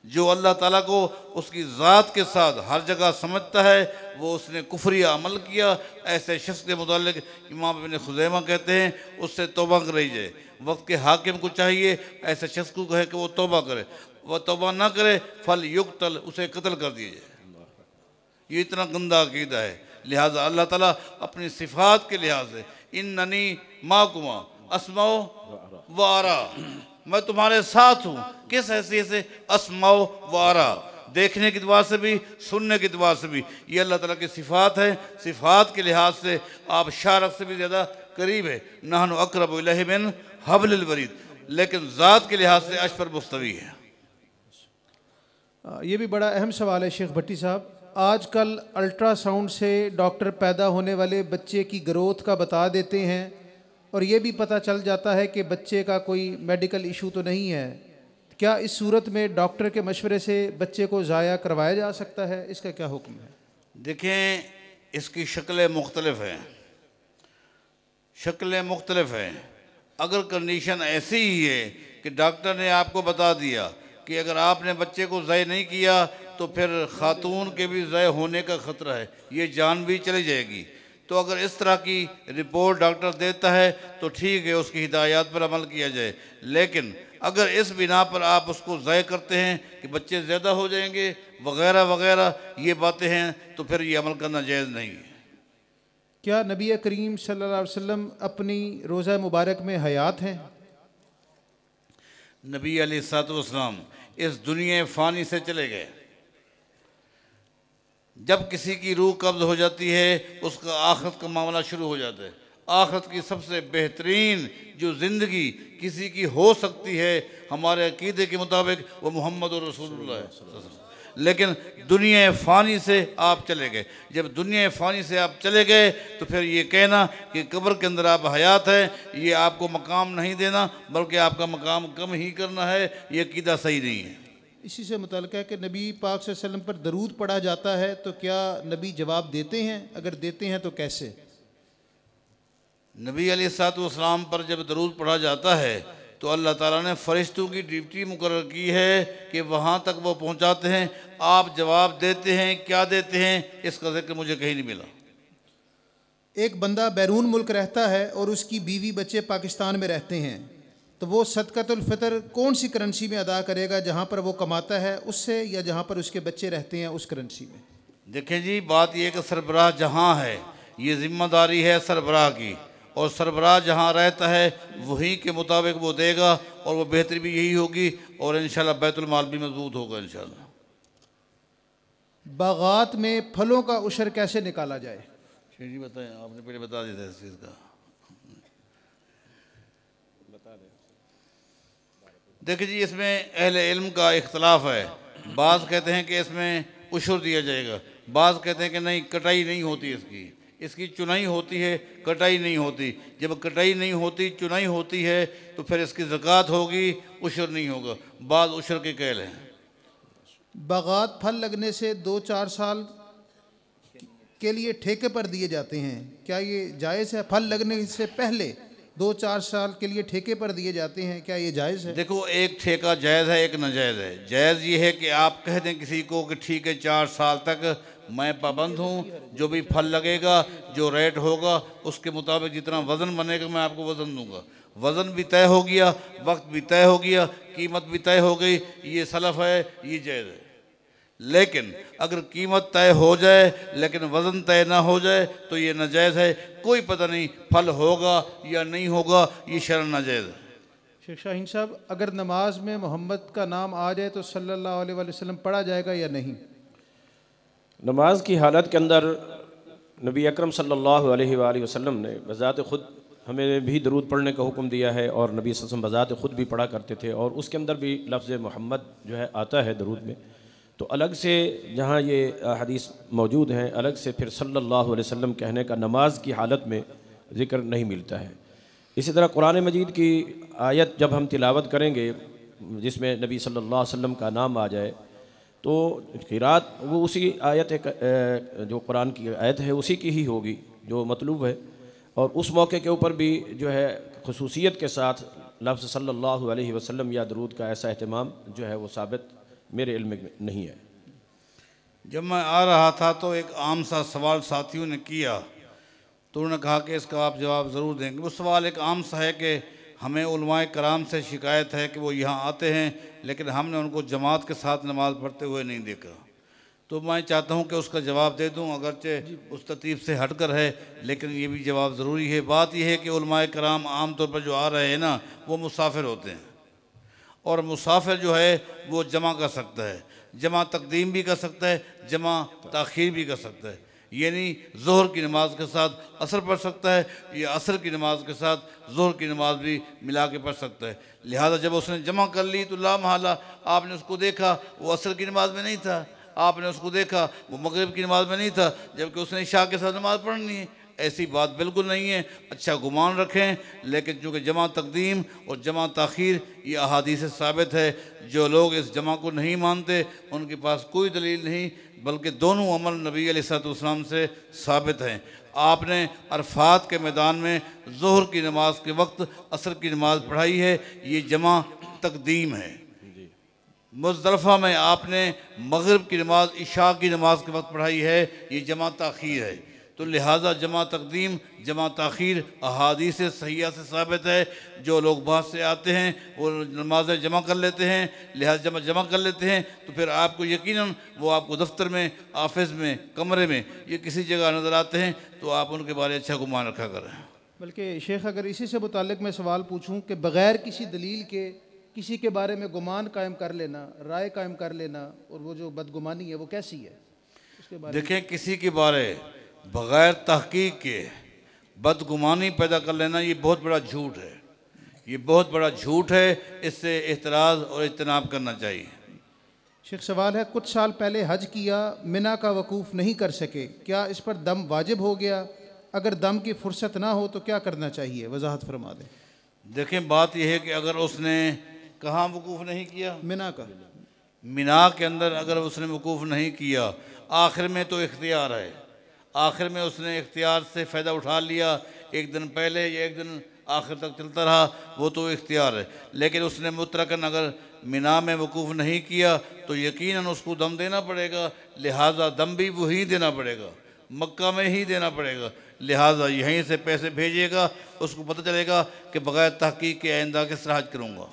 जो अल्लाह ताला को उसकी ज़ात के साथ हर जगह समझता है वो उसने कुफरिया अमल किया। ऐसे शख्स के मुतालिक इमाम इब्न खुज़ैमा कहते हैं उससे तौबा कराई जाए। वक्त के हाकिम को चाहिए ऐसे शख्स को कहे कि वो तौबा करे, वह तौबा ना करे फल युक्तल, उसे कत्ल कर दिया जाए। ये इतना गंदा अकीदा है। लिहाजा अल्लाह ताला अपनी सिफ़ात के लिहाज से इन्ननी माकुमा अस्माओ व आरा, मैं तुम्हारे साथ हूँ। किस हैसियत से? अस्माओ व आरा, देखने के अतबार से भी, सुनने के अतबार से भी। ये अल्लाह ताला की सिफ़ात है। सिफ़ात के लिहाज से आप शारक से भी ज़्यादा करीब है। नहनु अक़रबु इलैहि मिन हब्लिल वरीद, लेकिन ज़ात के लिहाज से अर्श पर मुस्तवी है। ये भी बड़ा अहम सवाल है शेख भट्टी साहब। आजकल अल्ट्रासाउंड से डॉक्टर पैदा होने वाले बच्चे की ग्रोथ का बता देते हैं और ये भी पता चल जाता है कि बच्चे का कोई मेडिकल इशू तो नहीं है। क्या इस सूरत में डॉक्टर के मशवरे से बच्चे को ज़ाया करवाया जा सकता है? इसका क्या हुक्म है? देखें, इसकी शक्लें मुख्तलिफ हैं, शक्लें मुख्तलिफ हैं। अगर कंडीशन ऐसी ही है कि डॉक्टर ने आपको बता दिया कि अगर आपने बच्चे को ज़ाय नहीं किया तो फिर ख़ातून के भी ज़ाय होने का ख़तरा है, ये जान भी चली जाएगी। तो अगर इस तरह की रिपोर्ट डॉक्टर देता है तो ठीक है, उसकी हिदायत पर अमल किया जाए। लेकिन अगर इस बिना पर आप उसको ज़ाय करते हैं कि बच्चे ज़्यादा हो जाएंगे वगैरह वगैरह, ये बातें हैं, तो फिर ये अमल करना जायज़ नहीं है। क्या नबी करीम सल्लल्लाहु अलैहि वसल्लम अपनी रोज़ा मुबारक में हयात हैं? नबी अलैहिस्सलाम इस दुनिया फ़ानी से चले गए। जब किसी की रूह कब्ज़ हो जाती है उसका आखिरत का मामला शुरू हो जाता है। आखिरत की सबसे बेहतरीन जो ज़िंदगी किसी की हो सकती है हमारे अकीदे के मुताबिक वो मोहम्मद रसूलुल्लाह है। लेकिन दुनिया फ़ानी से आप चले गए। जब दुनिया फ़ानी से आप चले गए तो फिर ये कहना कि कब्र के अंदर आप हयात हैं, ये आपको मकाम नहीं देना बल्कि आपका मकाम कम ही करना है, ये अकीदा सही नहीं है। इसी से मुतल्लिक़ है कि नबी पाक सल्लल्लाहु अलैहि वसल्लम पर दरूद पढ़ा जाता है, तो क्या नबी जवाब देते हैं? अगर देते हैं तो कैसे? नबी अलैहिस्सलाम पर जब दरूद पढ़ा जाता है तो अल्लाह ताला ने फ़रिश्तों की ड्यूटी मुकर्रर की है कि वहाँ तक वो पहुँचाते हैं। आप जवाब देते हैं, क्या देते हैं, इसका ज़िक्र मुझे कहीं नहीं मिला। एक बंदा बैरून मुल्क रहता है और उसकी बीवी बच्चे पाकिस्तान में रहते हैं, तो वो सदक़तुल फ़ितर कौन सी करेंसी में अदा करेगा? जहाँ पर वो कमाता है उससे, या जहाँ पर उसके बच्चे रहते हैं उस करेंसी में? देखें जी, बात यह कि सरबराह जहाँ है ये ज़िम्मेदारी है सरबराह की, और सरबराह जहाँ रहता है वहीं के मुताबिक वो देगा और वो बेहतरी भी यही होगी और इंशाल्लाह बैतुल माल भी मजबूत होगा इंशाल्लाह। बागात में फलों का उशर कैसे निकाला जाए? जी बताएं, आपने पहले बता दिया था इस चीज़ का। देखिए जी, इसमें अहले इल्म का इख्तलाफ है। बाज़ कहते हैं कि इसमें उशर दिया जाएगा, बाज़ कहते हैं कि नहीं, कटाई नहीं होती इसकी। इसकी चुनाई होती है, कटाई नहीं होती। जब कटाई नहीं होती, चुनाई होती है, तो फिर इसकी ज़कात होगी, उशर नहीं होगा। बाद उशर के कैल हैं। बागात फल लगने से 2-4 साल के लिए ठेके पर दिए जाते हैं, क्या ये जायज़ है? फल लगने से पहले 2-4 साल के लिए ठेके पर दिए जाते हैं, क्या ये जायज़ है? देखो, एक ठेका जायज़ है, एक नाजायज़ है। जायज़ ये है कि आप कह दें किसी को कि ठीक है 4 साल तक मैं पाबंद हूँ, जो भी फल लगेगा, जो रेट होगा, उसके मुताबिक जितना वज़न बनेगा मैं आपको वज़न दूंगा। वज़न भी तय हो गया, वक्त भी तय हो गया, कीमत भी तय हो गई, ये सलफ़ है, ये जायज़ है। लेकिन अगर कीमत तय हो जाए लेकिन वज़न तय ना हो जाए तो ये नाजायज़ है। कोई पता नहीं फल होगा या नहीं होगा, ये शरअन नाजायज़ है। शेख शाहीन साहब, अगर नमाज में मोहम्मद का नाम आ जाए तो सल्लल्लाहु अलैहि वसल्लम पढ़ा जाएगा या नहीं? नमाज की हालत के अंदर नबी अकरम सल्लल्लाहु अलैहि वसल्लम ने बज़ात ख़ुद हमें भी दरूद पढ़ने का हुक्म दिया है, और नबी सल्लल्लाहु अलैहि वसल्लम बज़ात ख़ुद भी पढ़ा करते थे, और उसके अंदर भी लफ्ज़ मोहम्मद जो है आता है दरूद में। तो अलग से जहाँ ये हदीस मौजूद हैं, अलग से फिर सल्लल्लाहु अलैहि वसल्लम कहने का नमाज की हालत में ज़िक्र नहीं मिलता है। इसी तरह कुरान मजीद की आयत जब हम तिलावत करेंगे जिसमें नबी सल्लल्लाहु अलैहि वसल्लम का नाम आ जाए, तो क़िरात वो उसी आयत जो कुरान की आयत है उसी की ही होगी जो मतलूब है, और उस मौके के ऊपर भी जो है खुसूसियत के साथ लफ्ज़ सल्लल्लाहु अलैहि वसल्लम या दरूद का ऐसा अहतमाम जो है वो साबित मेरे इल्म में नहीं है। जब मैं आ रहा था तो एक आम सा सवाल साथियों ने किया, तो उन्होंने कहा कि इसका आप जवाब ज़रूर देंगे। वो सवाल एक आम सा है कि हमें उलमाए कराम से शिकायत है कि वो यहाँ आते हैं लेकिन हमने उनको जमात के साथ नमाज़ पढ़ते हुए नहीं देखा। तो मैं चाहता हूँ कि उसका जवाब दे दूँ, अगरचे उस तरतीब से हट कर है, लेकिन ये भी जवाब ज़रूरी है। बात यह है कि उलमाए कराम आम तौर पर जो आ रहे हैं ना, वो मुसाफिर होते हैं, और मुसाफिर जो है वो जमा कर सकता है, जमा तकदीम भी कर सकता है, जमा ताख़ीर भी कर सकता है। यानी ज़ोहर की नमाज के साथ असर पढ़ सकता है, या असर की नमाज के साथ ज़ोहर की नमाज भी मिला के पढ़ सकता है। लिहाजा जब उसने जमा कर ली तो ला महला आपने उसको देखा वो असर की नमाज में नहीं था, आपने उसको देखा वो मगरिब की नमाज में नहीं था, जबकि उसने इशा के साथ नमाज पढ़नी है। ऐसी बात बिल्कुल नहीं है। अच्छा गुमान रखें, लेकिन चूँकि जमा तकदीम और जमा ताख़ीर ये अहादीस से साबित है, जो लोग इस जमा को नहीं मानते उनके पास कोई दलील नहीं, बल्कि दोनों अमल नबी अलैहिस्सलाम से साबित हैं। आपने अरफात के मैदान में ज़ोहर की नमाज के वक्त असर की नमाज पढ़ाई है, ये जमा तकदीम है। मुज़दलिफ़ा में आपने मगरिब की नमाज इशा की नमाज के वक्त पढ़ाई है, ये जमा ताख़ीर है। तो लिहाजा जमा तकदीम जमा ताख़ीर अहादीस सहिया से साबित है। जो लोग बाहर से आते हैं वो नमाज़ें जमा कर लेते हैं, लिहाजा जमा कर लेते हैं, तो फिर आपको यकीनन वो आपको दफ्तर में, ऑफिस में, कमरे में, ये किसी जगह नज़र आते हैं, तो आप उनके बारे अच्छा गुमान रखा करें। बल्कि शेख, अगर इसी से मुताल्लिक़ मैं सवाल पूछूं कि बग़ैर किसी दलील के किसी के बारे में गुमान कायम कर लेना, राय कायम कर लेना, और वो जो बदगुमानी है वो कैसी है, उसके बारे में देखें, किसी के बारे बग़ैर तहक़ीक़ के बदगुमानी पैदा कर लेना ये बहुत बड़ा झूठ है, ये बहुत बड़ा झूठ है। इससे एतराज़ और इज्तनाब करना चाहिए। शेख सवाल है, कुछ साल पहले हज किया, मिना का वकूफ़ नहीं कर सके, क्या इस पर दम वाजिब हो गया? अगर दम की फ़ुर्सत ना हो तो क्या करना चाहिए, वजाहत फरमा दें। देखें, बात यह है कि अगर उसने कहाँ वकूफ़ नहीं किया, मिना का, मिना के अंदर अगर उसने वकूफ़ नहीं किया, आखिर में तो इख्तियार है, आखिर में उसने इख्तियार से फ़ायदा उठा लिया, एक दिन पहले या एक दिन आखिर तक चलता रहा, वो तो इख्तियार है। लेकिन उसने मुतलकन अगर मिना में वकूफ़ नहीं किया तो यकीनन उसको दम देना पड़ेगा, लिहाजा दम भी वही देना पड़ेगा, मक्का में ही देना पड़ेगा। लिहाजा यहीं से पैसे भेजिएगा, उसको पता चलेगा कि बग़ैर तहक़ीक़ के आइंदा किस तरह हज करूँगा।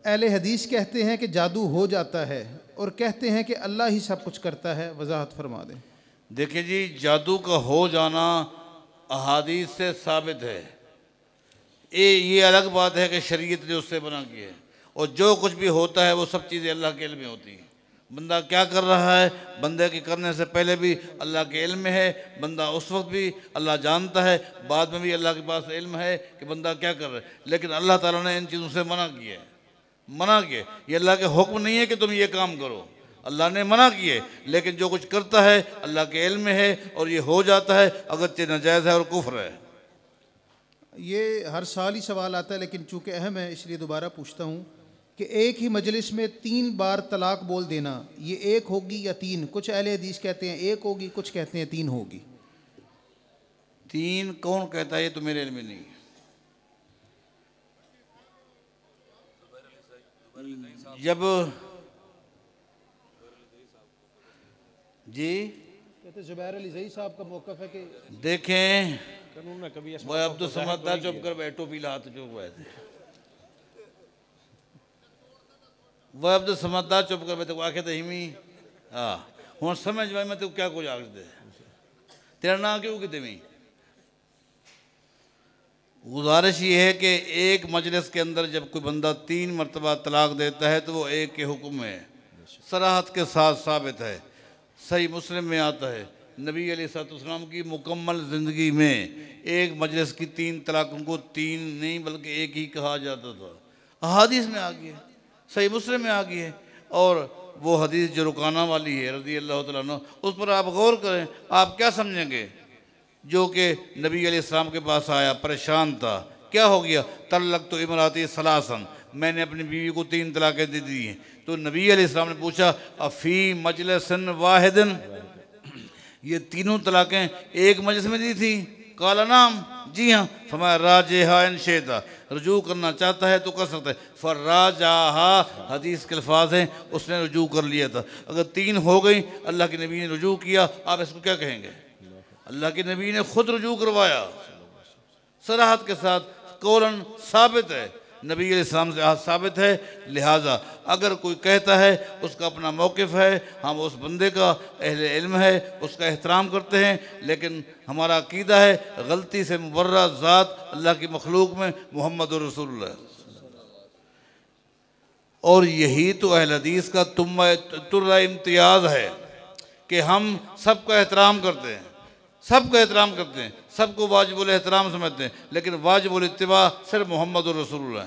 अहले हदीस कहते हैं कि जादू हो जाता है, और कहते हैं कि अल्लाह ही सब कुछ करता है, वजाहत फरमा दें। देखिए जी, जादू का हो जाना अहादीस से साबित है। ये अलग बात है कि शरीयत ने उससे बना की है, और जो कुछ भी होता है वो सब चीज़ें अल्लाह के इल्म में होती हैं। बंदा क्या कर रहा है, बंदे के करने से पहले भी अल्लाह के इल्म में है, बंदा उस वक्त भी अल्लाह जानता है, बाद में भी अल्लाह के पास इल्म है कि बंदा क्या कर रहा है। लेकिन अल्लाह ताला ने इन चीज़ों से मना किया है, मना किया। ये अल्लाह के हुक्म नहीं है कि तुम ये काम करो, अल्लाह ने मना किए, लेकिन जो कुछ करता है अल्लाह के इल्म में है और ये हो जाता है, अगरचे नाजायज़ है और कुफ्र है। ये हर साल ही सवाल आता है, लेकिन चूँकि अहम है इसलिए दोबारा पूछता हूँ कि एक ही मजलिस में 3 बार तलाक बोल देना, ये एक होगी या 3? कुछ अहले हदीस कहते हैं एक होगी, कुछ कहते हैं 3 होगी। 3 कौन कहता है, ये तो मेरे इल्म में नहीं है। जब जी कहते ज़ुबैर अली ज़ई साहब का मौक़िफ़ है कि देखें, कानून में कभी ऐसा वो अब तो समझता चुप कर बैठो पीला हाथ चुप हुए थे, वह अब तो समझदार चुप कर बैठे आखे तो हिमी हाँ हूँ समझ भाई मैं तो क्या कुछ आख दे तेरा ना क्यों कि तुम्हें गुजारिश ये है कि एक मजलिस के अंदर जब कोई बंदा 3 मरतबा तलाक देता है तो वो एक के हुक्म में है, सराहत के साथ साबित है। सही मुस्लिम में आता है नबी अलैहिस्सलाम की मुकम्मल ज़िंदगी में एक मजलिस की 3 तलाकों को 3 नहीं बल्कि एक ही कहा जाता था। अहादीस में आ गई है, सही मुस्लिम में आ गई है। और वो हदीस जो रुकाना वाली है रज़ी अल्लाह तआला अन्हु, उस पर आप गौर करें, आप क्या समझेंगे? जो कि नबी अलैहिस्सलाम के पास आया, परेशान था, क्या हो गया? तल्लक तो इमराती सलासन, मैंने अपनी बीवी को 3 तलाक़ें दे दी हैं। तो नबी अलैहिस्सलाम ने पूछा अफ़ी मजलिसन वाहिदन, ये तीनों तलाक़ें एक मजलिस में दी थी? काला नाम, जी हाँ। फरमाया राजहा इन शेता, रुजू करना चाहता है तो कर सकता है। फर्राजहा हदीस के अल्फाज हैं, उसने रुजू कर लिया था। अगर 3 हो गई, अल्लाह के नबी ने रुजू किया, आप इसको क्या कहेंगे? अल्लाह के नबी ने खुद रुजू करवाया सराहत के साथ, कौलन साबित है, नबी अलैहिस्सलाम से साबित है। लिहाजा अगर कोई कहता है उसका अपना मौक़िफ़ है, हम उस बंदे का अहले इल्म है, उसका एहतराम करते हैं, लेकिन हमारा अक़ीदा है गलती से मुबर्रा ज़ात अल्लाह की मखलूक में मुहम्मद रसूलुल्लाह। और यही तो अहले हदीस का तुर्रा इम्तियाज़ है कि हम सबका एहतराम करते हैं, सबका एहतराम करते हैं, सबको वाजिबुल एहतराम समझते हैं, लेकिन वाजिबुल इत्तिबा सिर्फ मोहम्मद रसूलुल्लाह।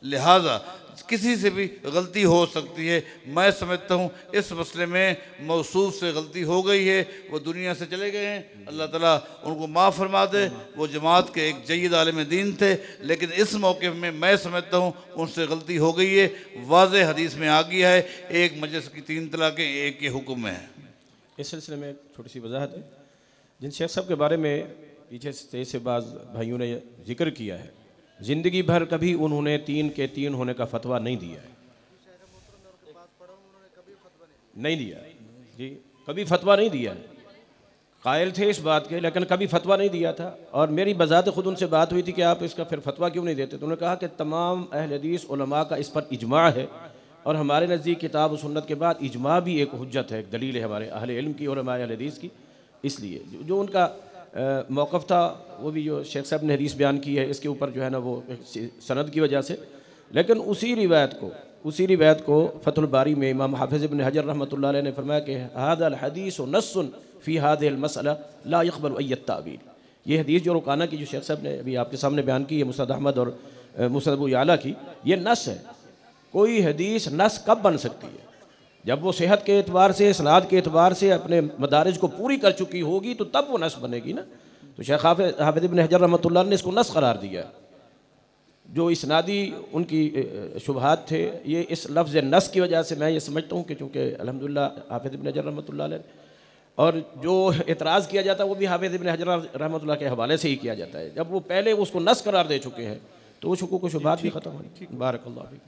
लिहाजा किसी से भी गलती हो सकती है। मैं समझता हूँ इस मसले में मौसूफ से गलती हो गई है, वो दुनिया से चले गए हैं, अल्लाह ताला उनको माफ़ फरमा दे। वो जमात के एक जय्यद आलिम दीन थे, लेकिन इस मौके में मैं समझता हूँ उनसे गलती हो गई है। वाज़ेह हदीस में आ गया है एक मजलिस की 3 तलाक़ें एक के हुक्म में है। इस सिलसिले में एक छोटी सी वजाहत है, जिन शेख साहब के बारे में पीछे से बाज़ भाइयों ने जिक्र किया है, ज़िंदगी भर कभी उन्होंने 3 के 3 होने का फतवा नहीं दिया है, नहीं दिया जी, कभी फतवा नहीं दिया है। कायल थे इस बात के, लेकिन कभी फतवा नहीं दिया था। और मेरी बज़ात खुद उनसे बात हुई थी कि आप इसका फिर फतवा क्यों नहीं देते, तो उन्होंने कहा कि तमाम अहले हदीस उलमा का इस पर इजमा है, और हमारे नज़दीक किताब और सुन्नत के बाद इजमा भी एक हुज्जत है, एक दलील है हमारे अहले इल्म की, उलमा अहले हदीस की। इसलिए जो उनका मौक़िफ़ था वो भी जो शेख साहब ने हदीस बयान की है इसके ऊपर जो है ना वो सनद की वजह से, लेकिन उसी रिवायत को फ़तहुल बारी में इमाम हाफ़िज़ इब्न हजर रहमतुल्लाह अलैह ने फरमाया कि हाज़ल हदीस नस्सुन फ़ी हाज़िहिल मसअला ला यक़बलु अय्यत तावील। ये हदीस जो रुकाना की जो शेख साहब ने अभी आपके सामने बयान की है, मुस्नद अहमद और मुस्नद अबू याला की, ये नस है। कोई हदीस नस कब बन सकती है? जब वो सेहत के एतबार से, इस्नाद के एतबार से अपने मदारिज को पूरी कर चुकी होगी, तो तब वो नस बनेगी ना। तो शेख हाफ़िज़ इब्न हजर रहमतुल्लाह ने इसको नस करार दिया। जो इस्नादी उनकी शुबहात थे, ये इस लफ्ज़ नस की वजह से मैं ये समझता हूँ कि चूँकि अल्हम्दुलिल्लाह हाफ़िज़ इब्न हजर रहमतुल्लाह अलैह, और जो एतराज़ किया जाता है वो भी हाफ़िज़ इब्न हजर रहमतुल्लाह के हवाले से ही किया जाता है। जब वो पहले उसको नस करार दे चुके हैं तो वो शुकूक व शुबहात भी ख़त्म हुई। बारकल्लाह फ़ीक।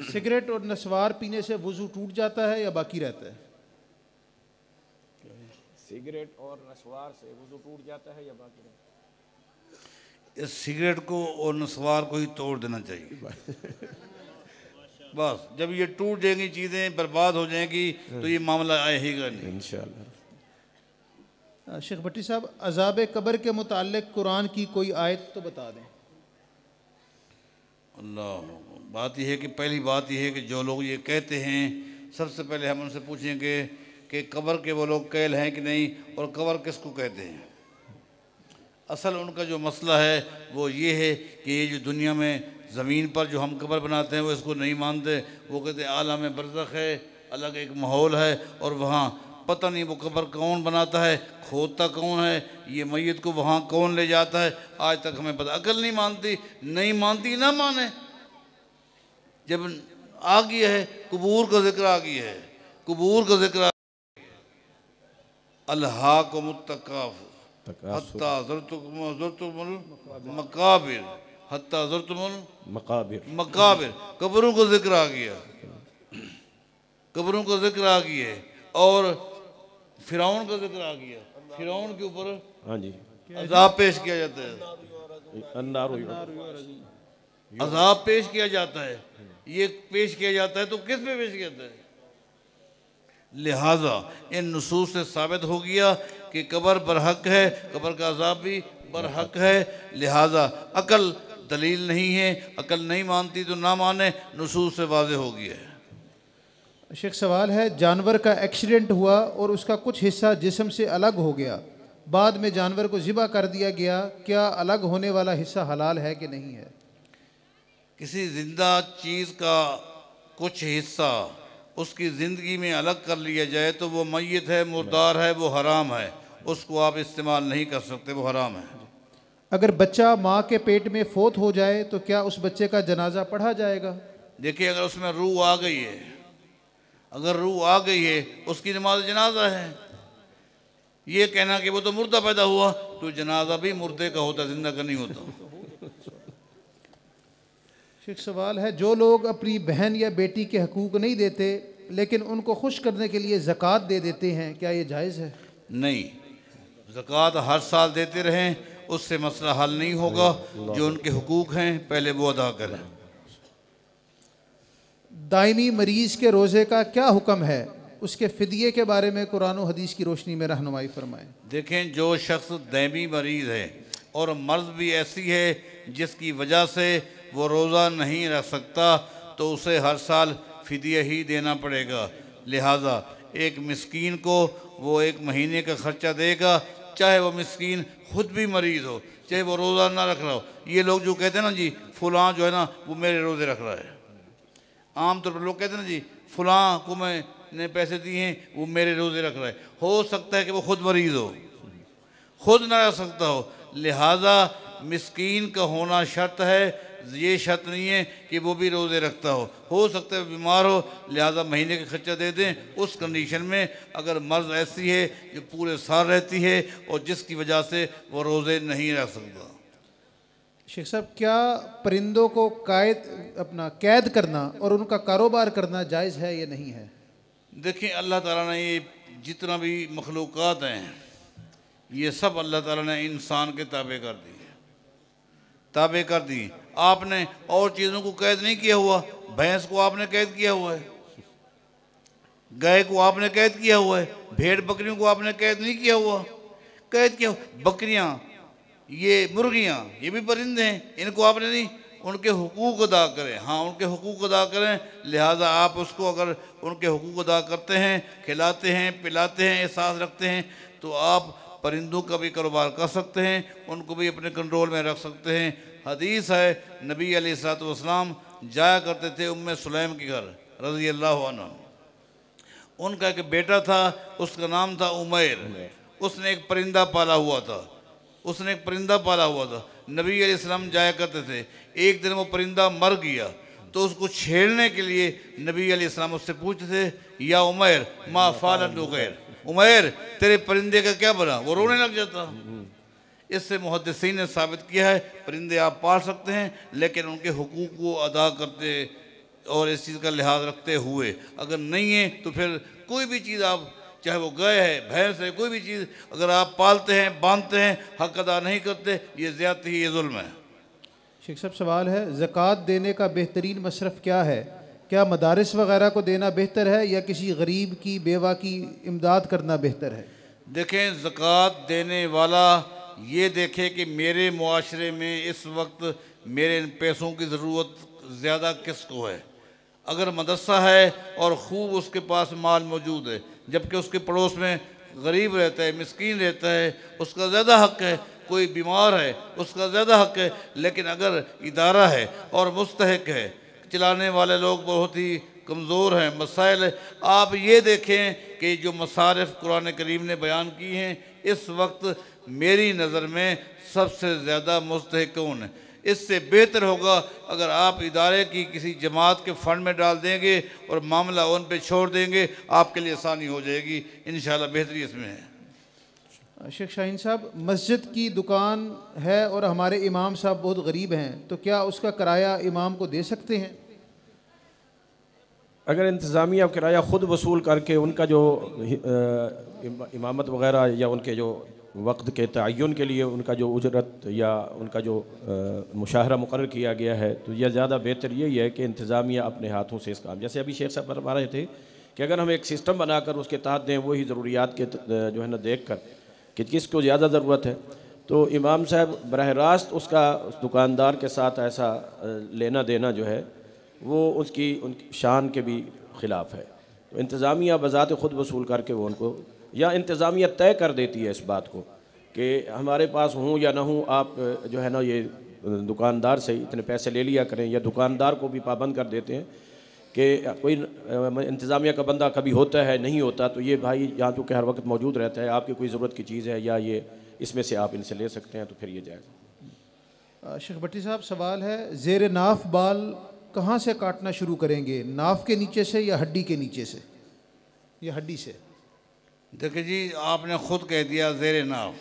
सिगरेट और नस्वार पीने से वज़ू टूट जाता है या बाकी रहता है? सिगरेट और नस्वार से वज़ू टूट जाता है या बाकी रहता है? इस सिगरेट को और नस्वार को ही तोड़ देना चाहिए। बस जब ये टूट जाएंगी, चीज़ें बर्बाद हो जाएंगी, तो ये मामला आएगा नहीं इंशाअल्लाह। शेख भट्टी साहब, अज़ाब कब्र के मुताल्लिक़ कुरान की कोई आयत तो बता दें। अल्लाह, बात यह है कि पहली बात यह है कि जो लोग ये कहते हैं, सबसे पहले हम उनसे पूछेंगे कि कब्र के वो लोग कैल हैं कि नहीं, और कब्र किसको कहते हैं। असल उनका जो मसला है वो ये है कि ये जो दुनिया में ज़मीन पर जो हम कब्र बनाते हैं वो इसको नहीं मानते। वो कहते हैं आलम बरज़ख है, अलग एक माहौल है, और वहाँ पता नहीं वो कब्र कौन बनाता है, खोदता कौन है, ये मैयत को वहाँ कौन ले जाता है, आज तक हमें पता। अकल नहीं मानती, नहीं मानती ना माने। जब आ गया है कबूर का जिक्र, आ गया है कबूर का जिक्र, अल्हाकुमुत्तकाफ हत्ता ज़ुरतुमुल मकाबिर, हत्ता ज़ुरतुमुल मकाबिर, कब्रों का जिक्र आ गया, कब्रों का जिक्र आ गया है। और फिरौन का जिक्र आ गया, फिरौन के ऊपर हाँ जी अज़ाब पेश किया जाता है, अज़ाब पेश किया जाता है। ये पेश किया जाता है तो किस पे पेश किया जाता है? लिहाजा इन नसूस से साबित हो गया कि कब्र बरहक है, कब्र का अज़ाब भी बरहक है। लिहाजा अकल दलील नहीं है, अकल नहीं मानती तो ना माने, नसूस से वाज़ेह हो गया है। शेख सवाल है, जानवर का एक्सीडेंट हुआ और उसका कुछ हिस्सा जिस्म से अलग हो गया, बाद में जानवर को ज़िबा कर दिया गया, क्या अलग होने वाला हिस्सा हलाल है कि नहीं है? किसी जिंदा चीज़ का कुछ हिस्सा उसकी ज़िंदगी में अलग कर लिया जाए तो वो मैयत है, मुर्दार है, वो हराम है, उसको आप इस्तेमाल नहीं कर सकते, वो हराम है। अगर बच्चा माँ के पेट में फोत हो जाए तो क्या उस बच्चे का जनाजा पढ़ा जाएगा? देखिए, अगर उसमें रूह आ गई है, अगर रूह आ गई है, उसकी नमाज जनाजा है। ये कहना कि वो तो मुर्दा पैदा हुआ, तो जनाजा भी मुर्दे का होता, जिंदा का नहीं होता। शेख सवाल है, जो लोग अपनी बहन या बेटी के हकूक़ नहीं देते लेकिन उनको खुश करने के लिए ज़कात दे देते हैं, क्या ये जायज़ है? नहीं, ज़कात हर साल देते रहें, उससे मसला हल नहीं होगा। जो उनके हुकूक हैं पहले वो अदा करें। दायमी मरीज़ के रोज़े का क्या हुक्म है, उसके फ़िदिये के बारे में कुरान और हदीस की रोशनी में रहनुमाई फरमाएं। देखें, जो शख्स दायमी मरीज़ है और मर्ज़ भी ऐसी है जिसकी वजह से वो रोज़ा नहीं रख सकता, तो उसे हर साल फ़िदिया ही देना पड़ेगा। लिहाजा एक मिस्कीन को वो 1 महीने का ख़र्चा देगा, चाहे वो मिस्कीन खुद भी मरीज़ हो, चाहे वो रोज़ा ना रख रहा हो। ये लोग जो कहते हैं ना जी फ़लाँ जो है ना वो मेरे रोज़े रख रहा है, आम तौर पर लोग कहते हैं ना जी फ़लाँ को मैंने पैसे दिए हैं, वो मेरे रोज़े रख रहा है। हो सकता है कि वो खुद मरीज़ हो, खुद ना रख सकता हो। लिहाजा मिस्कीन का होना शर्त है, ये शर्त नहीं है कि वो भी रोज़े रखता हो सकता है बीमार हो, लिहाजा महीने का खर्चा दे दें। उस कंडीशन में अगर मर्ज़ ऐसी है जो पूरे साल रहती है और जिसकी वजह से वो रोज़े नहीं रख सकता। शेख साहब, क्या परिंदों को कैद करना और उनका कारोबार करना जायज़ है या नहीं है? देखिए, अल्लाह ताला ने ये जितना भी मखलूक़ात हैं ये सब अल्लाह ताला ने इंसान के ताबे कर दी, ताबे कर दी। आपने और चीज़ों को कैद नहीं किया हुआ, भैंस को आपने कैद किया हुआ है, गाय को आपने कैद किया हुआ है, भेड़ बकरियों को आपने कैद नहीं किया हुआ, कैद किया। बकरियां, ये मुर्गियां, ये भी परिंदे हैं, इनको आपने नहीं, उनके हुकूक अदा करें। हाँ, उनके हुकूक अदा करें। लिहाजा आप उसको अगर उनके हुकूक अदा करते हैं, खिलाते हैं, पिलाते हैं, एहसास रखते हैं, तो आप परिंदों का भी कारोबार कर सकते हैं, उनको भी अपने कंट्रोल में रख सकते हैं। हदीस है, नबी अलैहिस्सलाम जाया करते थे उम्मे सुलैम के घर रज़ी अल्लाह अन्हा। उनका एक बेटा था, उसका नाम था उमैर। उसने एक परिंदा पाला हुआ था, उसने एक परिंदा पाला हुआ था। नबी अलैहिस्सलाम जाया करते थे। एक दिन वो परिंदा मर गया तो उसको छेड़ने के लिए नबी अलैहिस्सलाम उससे पूछते थे, या उमैर मा फ़अल नुग़ैर, उमैर तेरे परिंदे का क्या बना? वो रोने लग जाता। इससे मुहद्दिसीन ने साबित किया है परिंदे आप पाल सकते हैं, लेकिन उनके हुकूक को अदा करते और इस चीज़ का लिहाज रखते हुए। अगर नहीं है तो फिर कोई भी चीज़ आप, चाहे वो गाय है, भैंस है, कोई भी चीज़ अगर आप पालते हैं, बांधते हैं, हक अदा नहीं करते, ये ज़्यादती है, ये जुल्म है। शेख साहब, सवाल है, ज़कात देने का बेहतरीन मसरफ़ क्या है? क्या मदारिस वगैरह को देना बेहतर है या किसी गरीब की, बेवा की इमदाद करना बेहतर है? देखें, ज़कात देने वाला ये देखे कि मेरे मुआशरे में इस वक्त मेरे पैसों की ज़रूरत ज़्यादा किसको है। अगर मदरसा है और ख़ूब उसके पास माल मौजूद है, जबकि उसके पड़ोस में गरीब रहता है, मिस्कीन रहता है, उसका ज़्यादा हक़ है। कोई बीमार है, उसका ज़्यादा हक़ है। लेकिन अगर इदारा है और मुस्तहिक है, चलाने वाले लोग बहुत ही कमज़ोर हैं, मसाइल है। आप ये देखें कि जो मसारिफ कुरान करीम ने बयान की हैं, इस वक्त मेरी नज़र में सबसे ज़्यादा मुस्तहिक़ कौन है। इससे बेहतर होगा अगर आप इदारे की किसी जमात के फ़ंड में डाल देंगे और मामला उन पे छोड़ देंगे, आपके लिए आसानी हो जाएगी। इंशाअल्लाह बेहतरी इसमें है। शेख शाहीन साहब, मस्जिद की दुकान है और हमारे इमाम साहब बहुत गरीब हैं, तो क्या उसका किराया इमाम को दे सकते हैं? अगर इंतज़ामिया किराया ख़ुद वसूल करके उनका जो इमामत वग़ैरह या उनके जो वक्त के तयन के लिए उनका जो उजरत या उनका जो मुशाहरा मुकर्रर किया गया है, तो यह ज़्यादा बेहतर यही है कि इंतज़ामिया अपने हाथों से इस काम, जैसे अभी शेख साहब फरमा रहे थे कि अगर हम एक सिस्टम बनाकर उसके तहत दें, वही ज़रूरियात के जो है ना देख कर कि किसको ज़्यादा ज़रूरत है, तो इमाम साहब बरह रास्त उसका उस दुकानदार के साथ ऐसा लेना देना जो है वो उनकी शान के भी ख़िलाफ़ है। तो इंतज़ामिया बज़ात ख़ुद वसूल करके वो उनको, या इंतज़ामिया तय कर देती है इस बात को कि हमारे पास हूँ या ना हूँ, आप जो है ना ये दुकानदार से इतने पैसे ले लिया करें, या दुकानदार को भी पाबंद कर देते हैं कि कोई इंतज़ामिया का बंदा कभी होता है नहीं होता, तो ये भाई यहाँ तो हर वक्त मौजूद रहता है, आपकी कोई ज़रूरत की चीज़ है या ये इसमें से आप इनसे ले सकते हैं, तो फिर ये जाएगा। शेख भट्टी साहब, सवाल है, ज़ेर नाफ बाल कहाँ से काटना शुरू करेंगे? नाफ के नीचे से या हड्डी के नीचे से या हड्डी से? देखिए जी, आपने खुद कह दिया ज़ेर नाफ।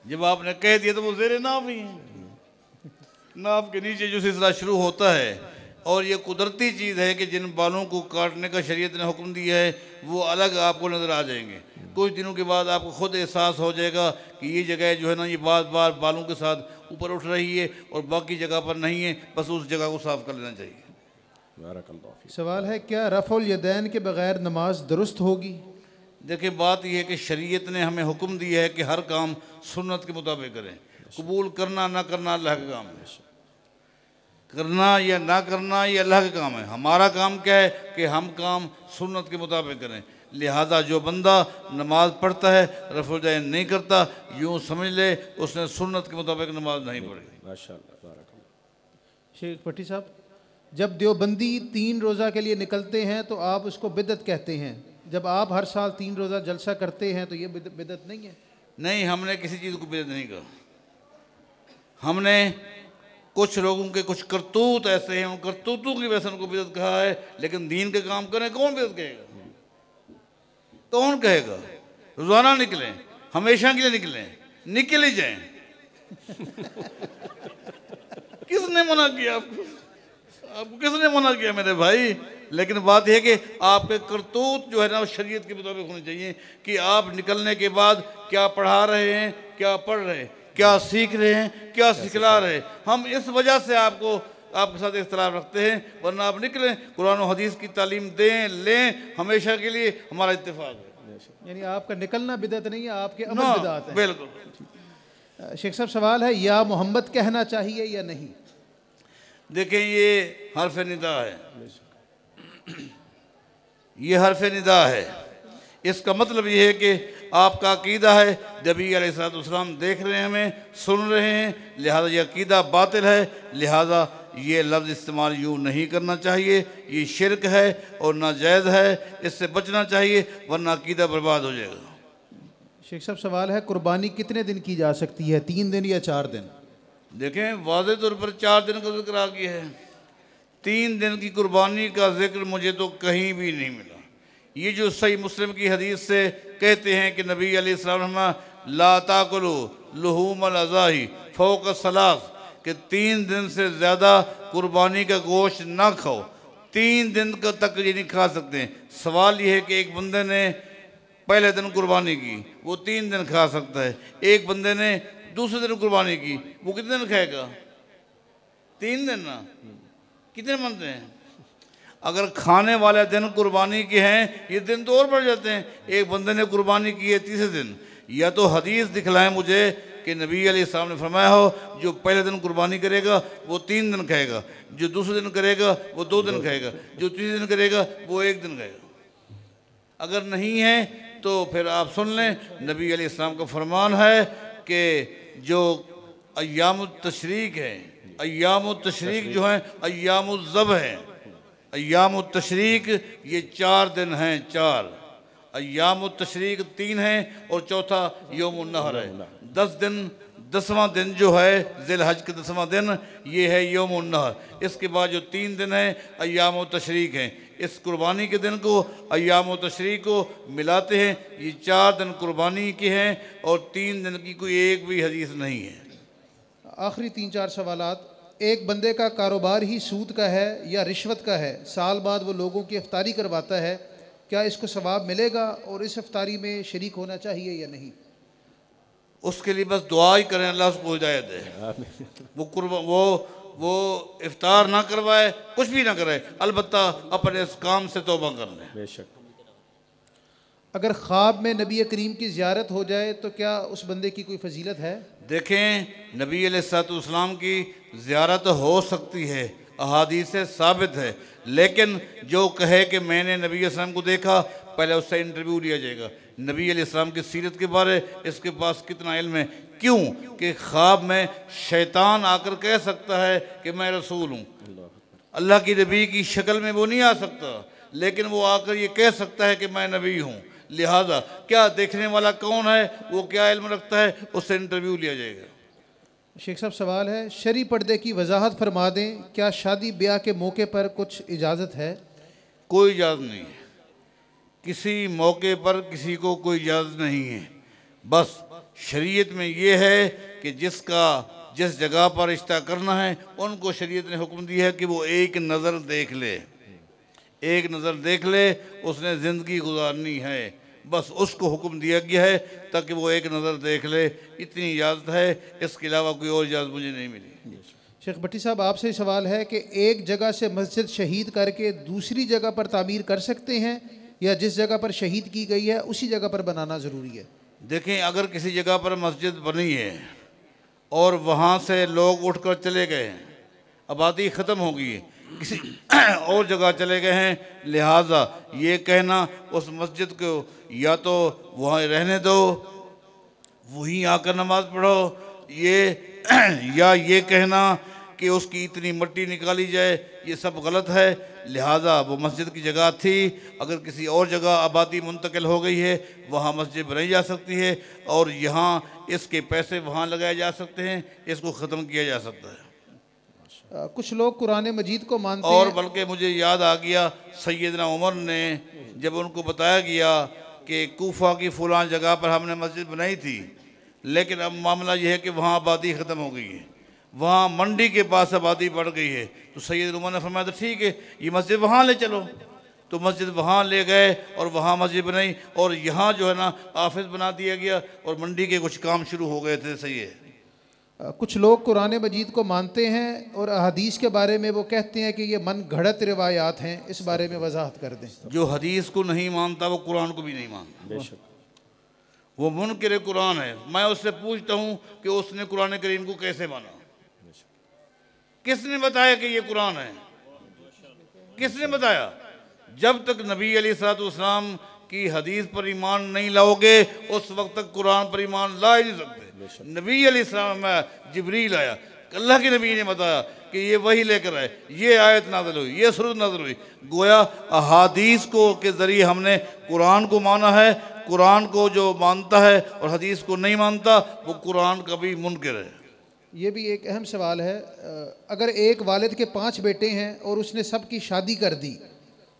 जब आपने कह दिया तो वो ज़ेर नाफ ही है। नाफ के नीचे जो सिलसिला शुरू होता है, और ये कुदरती चीज़ है कि जिन बालों को काटने का शरीयत ने हुक्म दिया है वो अलग आपको नज़र आ जाएंगे। कुछ दिनों के बाद आपको खुद एहसास हो जाएगा कि ये जगह जो है ना, ये बार बार बालों के साथ ऊपर उठ रही है और बाकी जगह पर नहीं है, बस उस जगह को साफ़ कर लेना चाहिए। सवाल है, क्या रफ़ुल यदैन के बग़ैर नमाज दुरुस्त होगी? देखिए, बात यह है कि शरीयत ने हमें हुक्म दिया है कि हर काम सुन्नत के मुताबिक करें। कबूल करना ना करना अल्लाह का काम है, करना या ना करना ये अल्लाह का काम है। हमारा काम क्या है कि हम काम सुन्नत के मुताबिक करें। लिहाजा जो बंदा नमाज पढ़ता है रफ़ुल यदैन नहीं करता, यूँ समझ ले उसने सुन्नत के मुताबिक नमाज नहीं पढ़ी। माशाअल्लाह। शेख भट्टी साहब, जब देवबंदी 3 रोज़ा के लिए निकलते हैं तो आप उसको बिदअत कहते हैं, जब आप हर साल 3 रोज़ा जलसा करते हैं तो ये बिदअत नहीं है? नहीं, हमने किसी चीज़ को बिदअत नहीं कहा। हमने कुछ लोगों के कुछ करतूत ऐसे हैं, उन करतूतों की वजह से उनको बिदअत कहा है, लेकिन दीन के काम करें कौन बिदअत कहेगा? कौन कहेगा? रोज़ाना निकलें, हमेशा के लिए निकलें, निकल ही जाएं। किसने मना किया आपको? आपको किसने मना किया मेरे भाई? लेकिन बात यह है कि आपके करतूत जो है ना शरीयत के मुताबिक होने चाहिए कि आप निकलने के बाद क्या पढ़ा रहे हैं, क्या पढ़ रहे हैं, क्या सीख रहे हैं, क्या सिखला रहे हैं। हम इस वजह से आपके साथ इख्तिलाफ रखते हैं, वरना आप निकलें, कुरान और हदीस की तालीम दें, लें, हमेशा के लिए हमारा इत्तेफाक है। यानी आपका निकलना बिदअत नहीं है, आपके अमल बिदअत है। बिल्कुल। शेख साहब, सवाल है, या मोहम्मद कहना चाहिए या नहीं? देखें, ये हर्फ निदा है, ये हर्फ निदा है। इसका मतलब ये है कि आपका अकीदा है, नबी अलैहिस्सलाम देख रहे हैं, हमें सुन रहे हैं, लिहाजा ये अकीदा बातिल है, लिहाजा ये लफ्ज़ इस्तेमाल यूँ नहीं करना चाहिए, ये शिरक है और नाजायज़ है, इससे बचना चाहिए वरना अकीदा बर्बाद हो जाएगा। शेख साहब, सवाल है, कुर्बानी कितने दिन की जा सकती है, 3 दिन या 4 दिन? देखें, वाज़ेह तौर पर 4 दिन का जिक्र आ गया है। 3 दिन की कुर्बानी का जिक्र मुझे तो कहीं भी नहीं मिला। ये जो सही मुस्लिम की हदीस से कहते हैं कि नबी अलैहिस्सलाम ला ताकुलू लुहूमल अज़ाही फौक सलास, कि 3 दिन से ज़्यादा कुर्बानी का गोश्त ना खाओ, 3 दिन का तक ये नहीं खा सकते। सवाल ये है कि एक बंदे ने पहले दिन कुर्बानी की, वो 3 दिन खा सकता है, एक बंदे ने दूसरे दिन कुर्बानी की, वो कितने दिन खाएगा? 3 दिन ना, कितने बनते हैं? अगर खाने वाले दिन कुर्बानी के हैं, ये दिन तो और बढ़ जाते हैं। एक बंदे ने कुर्बानी की है 3 दिन, या तो हदीस दिखलाएं मुझे कि नबी अलैहिस्सलाम ने फरमाया हो जो पहले दिन कुर्बानी करेगा वो 3 दिन खाएगा, जो दूसरे दिन करेगा वो 2 दिन खाएगा, जो तीसरे दिन करेगा वो 1 दिन खाएगा। अगर नहीं है तो फिर आप सुन लें, नबी अलैहिस्सलाम का फरमान है कि जो अय्यामुत तशरीक है, अय्यामुत तशरीक जो है अय्यामुज़ ज़ब है, अय्याम तशरीक ये 4 दिन हैं, 4। अय्याम तशरीक 3 हैं और चौथा यौमुन नहर है। 10 दिन, 10वां दिन जो है ज़िल हज का 10वां दिन ये है यौमुन नहर। इसके बाद जो 3 दिन हैं अय्याम तशरीक हैं। इस कुर्बानी के दिन को अय्याम तशरीक को मिलाते हैं। ये 4 दिन कुर्बानी के हैं और 3 दिन की कोई एक भी हदीस नहीं है। आखिरी 3-4 सवालात। एक बंदे का कारोबार ही सूद का है या रिश्वत का है, साल बाद वो लोगों की इफ्तारी करवाता है, क्या इसको सवाब मिलेगा और इस इफ्तारी में शरीक होना चाहिए या नहीं? उसके लिए बस दुआ ही करें, अल्लाह उसको हिदायत दे। वो इफ्तार ना करवाए, कुछ भी ना करे, अलबत्ता अपने इस काम से तौबा कर ले। बेशक। अगर ख्वाब में नबी करीम की ज़ियारत हो जाए तो क्या उस बंदे की कोई फजीलत है? देखें, नबी अलैहिस्सलाम की ज़ियारत हो सकती है, अहादीस से साबित है, लेकिन जो कहे कि मैंने नबी अलैहिस्सलाम को देखा, पहले उससे इंटरव्यू लिया जाएगा। नबी अलैहिस्सलाम की सीरत के बारे इसके पास कितना इल्म है? क्यों कि ख्वाब में शैतान आकर कह सकता है कि मैं रसूल हूँ। अल्लाह की नबी की शक्ल में वो नहीं आ सकता, लेकिन वो आकर ये कह सकता है कि मैं नबी हूँ। लिहाजा क्या देखने वाला कौन है, वो क्या इल्म रखता है, उससे इंटरव्यू लिया जाएगा। शेख साहब सवाल है, शरी पर्दे की वजाहत फरमा दें, क्या शादी ब्याह के मौके पर कुछ इजाज़त है? कोई इजाज़त नहीं है, किसी मौके पर किसी को कोई इजाज़त नहीं है। बस शरीयत में ये है कि जिस जगह पर रिश्ता करना है उनको शरीयत ने हुक्म दिया है कि वो एक नज़र देख ले, एक नज़र देख ले, उसने ज़िंदगी गुजारनी है, बस उसको हुक्म दिया गया है ताकि वो एक नज़र देख ले। इतनी इजाज़त है, इसके अलावा कोई और इजाज़त मुझे नहीं मिली। शेख भट्टी साहब आपसे सवाल है कि एक जगह से मस्जिद शहीद करके दूसरी जगह पर तामीर कर सकते हैं या जिस जगह पर शहीद की गई है उसी जगह पर बनाना ज़रूरी है? देखें, अगर किसी जगह पर मस्जिद बनी है और वहाँ से लोग उठकर चले गए हैं, आबादी ख़त्म हो गई है, किसी और जगह चले गए हैं, लिहाजा ये कहना उस मस्जिद को या तो वहाँ रहने दो, वहीं आकर नमाज पढ़ो, या ये कहना कि उसकी इतनी मिट्टी निकाली जाए, ये सब गलत है। लिहाजा वो मस्जिद की जगह थी, अगर किसी और जगह आबादी मुंतकिल हो गई है वहाँ मस्जिद बनाई जा सकती है और यहाँ इसके पैसे वहाँ लगाए जा सकते हैं, इसको ख़त्म किया जा सकता है। कुछ लोग कुरान मजीद को मानते और हैं। बल्कि मुझे याद आ गया, सैयदना उमर ने जब उनको बताया गया कि कूफा की फ़लाँ जगह पर हमने मस्जिद बनाई थी, लेकिन अब मामला यह है कि वहाँ आबादी ख़त्म हो गई है, वहाँ मंडी के पास आबादी बढ़ गई है, तो सैयद उमर ने फरमाया तो ठीक है, ये मस्जिद वहाँ ले चलो। तो मस्जिद वहाँ ले गए और वहाँ मस्जिद बनाई और यहाँ जो है ना ऑफिस बना दिया गया और मंडी के कुछ काम शुरू हो गए थे। सही है। कुछ लोग कुरान मजीद को मानते हैं और अहादीस के बारे में वो कहते हैं कि ये मन घड़त रिवायात हैं, इस बारे में वजाहत कर दें। जो हदीस को नहीं मानता वो कुरान को भी नहीं मानता, बेशक वो मुनकिर कुरान है। मैं उससे पूछता हूँ कि उसने कुरान करीम को कैसे माना, किसने बताया कि ये कुरान है, किसने बताया? जब तक नबी अलैहिस्सलाम की हदीस पर ईमान नहीं लाओगे उस वक्त तक कुरान पर ईमान ला ही नहीं सकते। नबी अलैहिस्सलाम में जिब्रील आया, अल्लाह के नबी ने बताया कि ये वही लेकर आए, ये आयत नाज़िल हुई, ये सूरत नाज़िल हुई। गोया अहादीस को के ज़रिए हमने कुरान को माना है। कुरान को जो मानता है और हदीस को नहीं मानता वो कुरान का भी मुनकिर है। ये भी एक अहम सवाल है। अगर एक वालिद के 5 बेटे हैं और उसने सबकी शादी कर दी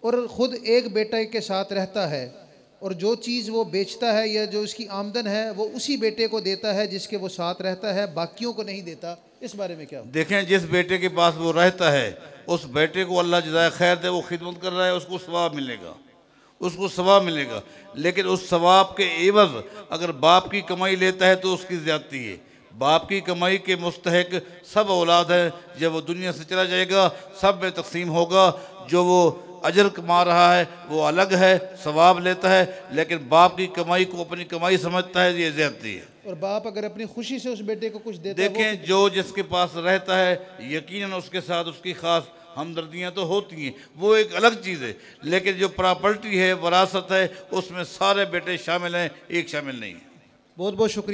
और ख़ुद एक बेटे के साथ रहता है और जो चीज़ वो बेचता है या जो उसकी आमदन है वो उसी बेटे को देता है जिसके वो साथ रहता है, बाकियों को नहीं देता, इस बारे में क्या? देखें, जिस बेटे के पास वो रहता है उस बेटे को अल्लाह जज़ाए खैर दे, वो खिदमत कर रहा है, उसको सवाब मिलेगा, उसको सवाब मिलेगा। लेकिन उस सवाब के एवज़ अगर बाप की कमाई लेता है तो उसकी ज़्यादती है। बाप की कमाई के मुस्तहिक सब औलाद हैं, जब वो दुनिया से चला जाएगा सब में तकसीम होगा। जो वो अजर कमा रहा है वो अलग है, सवाब लेता है, लेकिन बाप की कमाई को अपनी कमाई समझता है, ये ज़्यादती है। और बाप अगर अपनी खुशी से उस बेटे को कुछ देता है, देखें, जो जिसके पास रहता है यकीनन उसके साथ उसकी ख़ास हमदर्दियाँ तो होती हैं, वो एक अलग चीज़ है। लेकिन जो प्रॉपर्टी है, वरासत है, उसमें सारे बेटे शामिल हैं, एक शामिल नहीं है। बहुत बहुत शुक्रिया।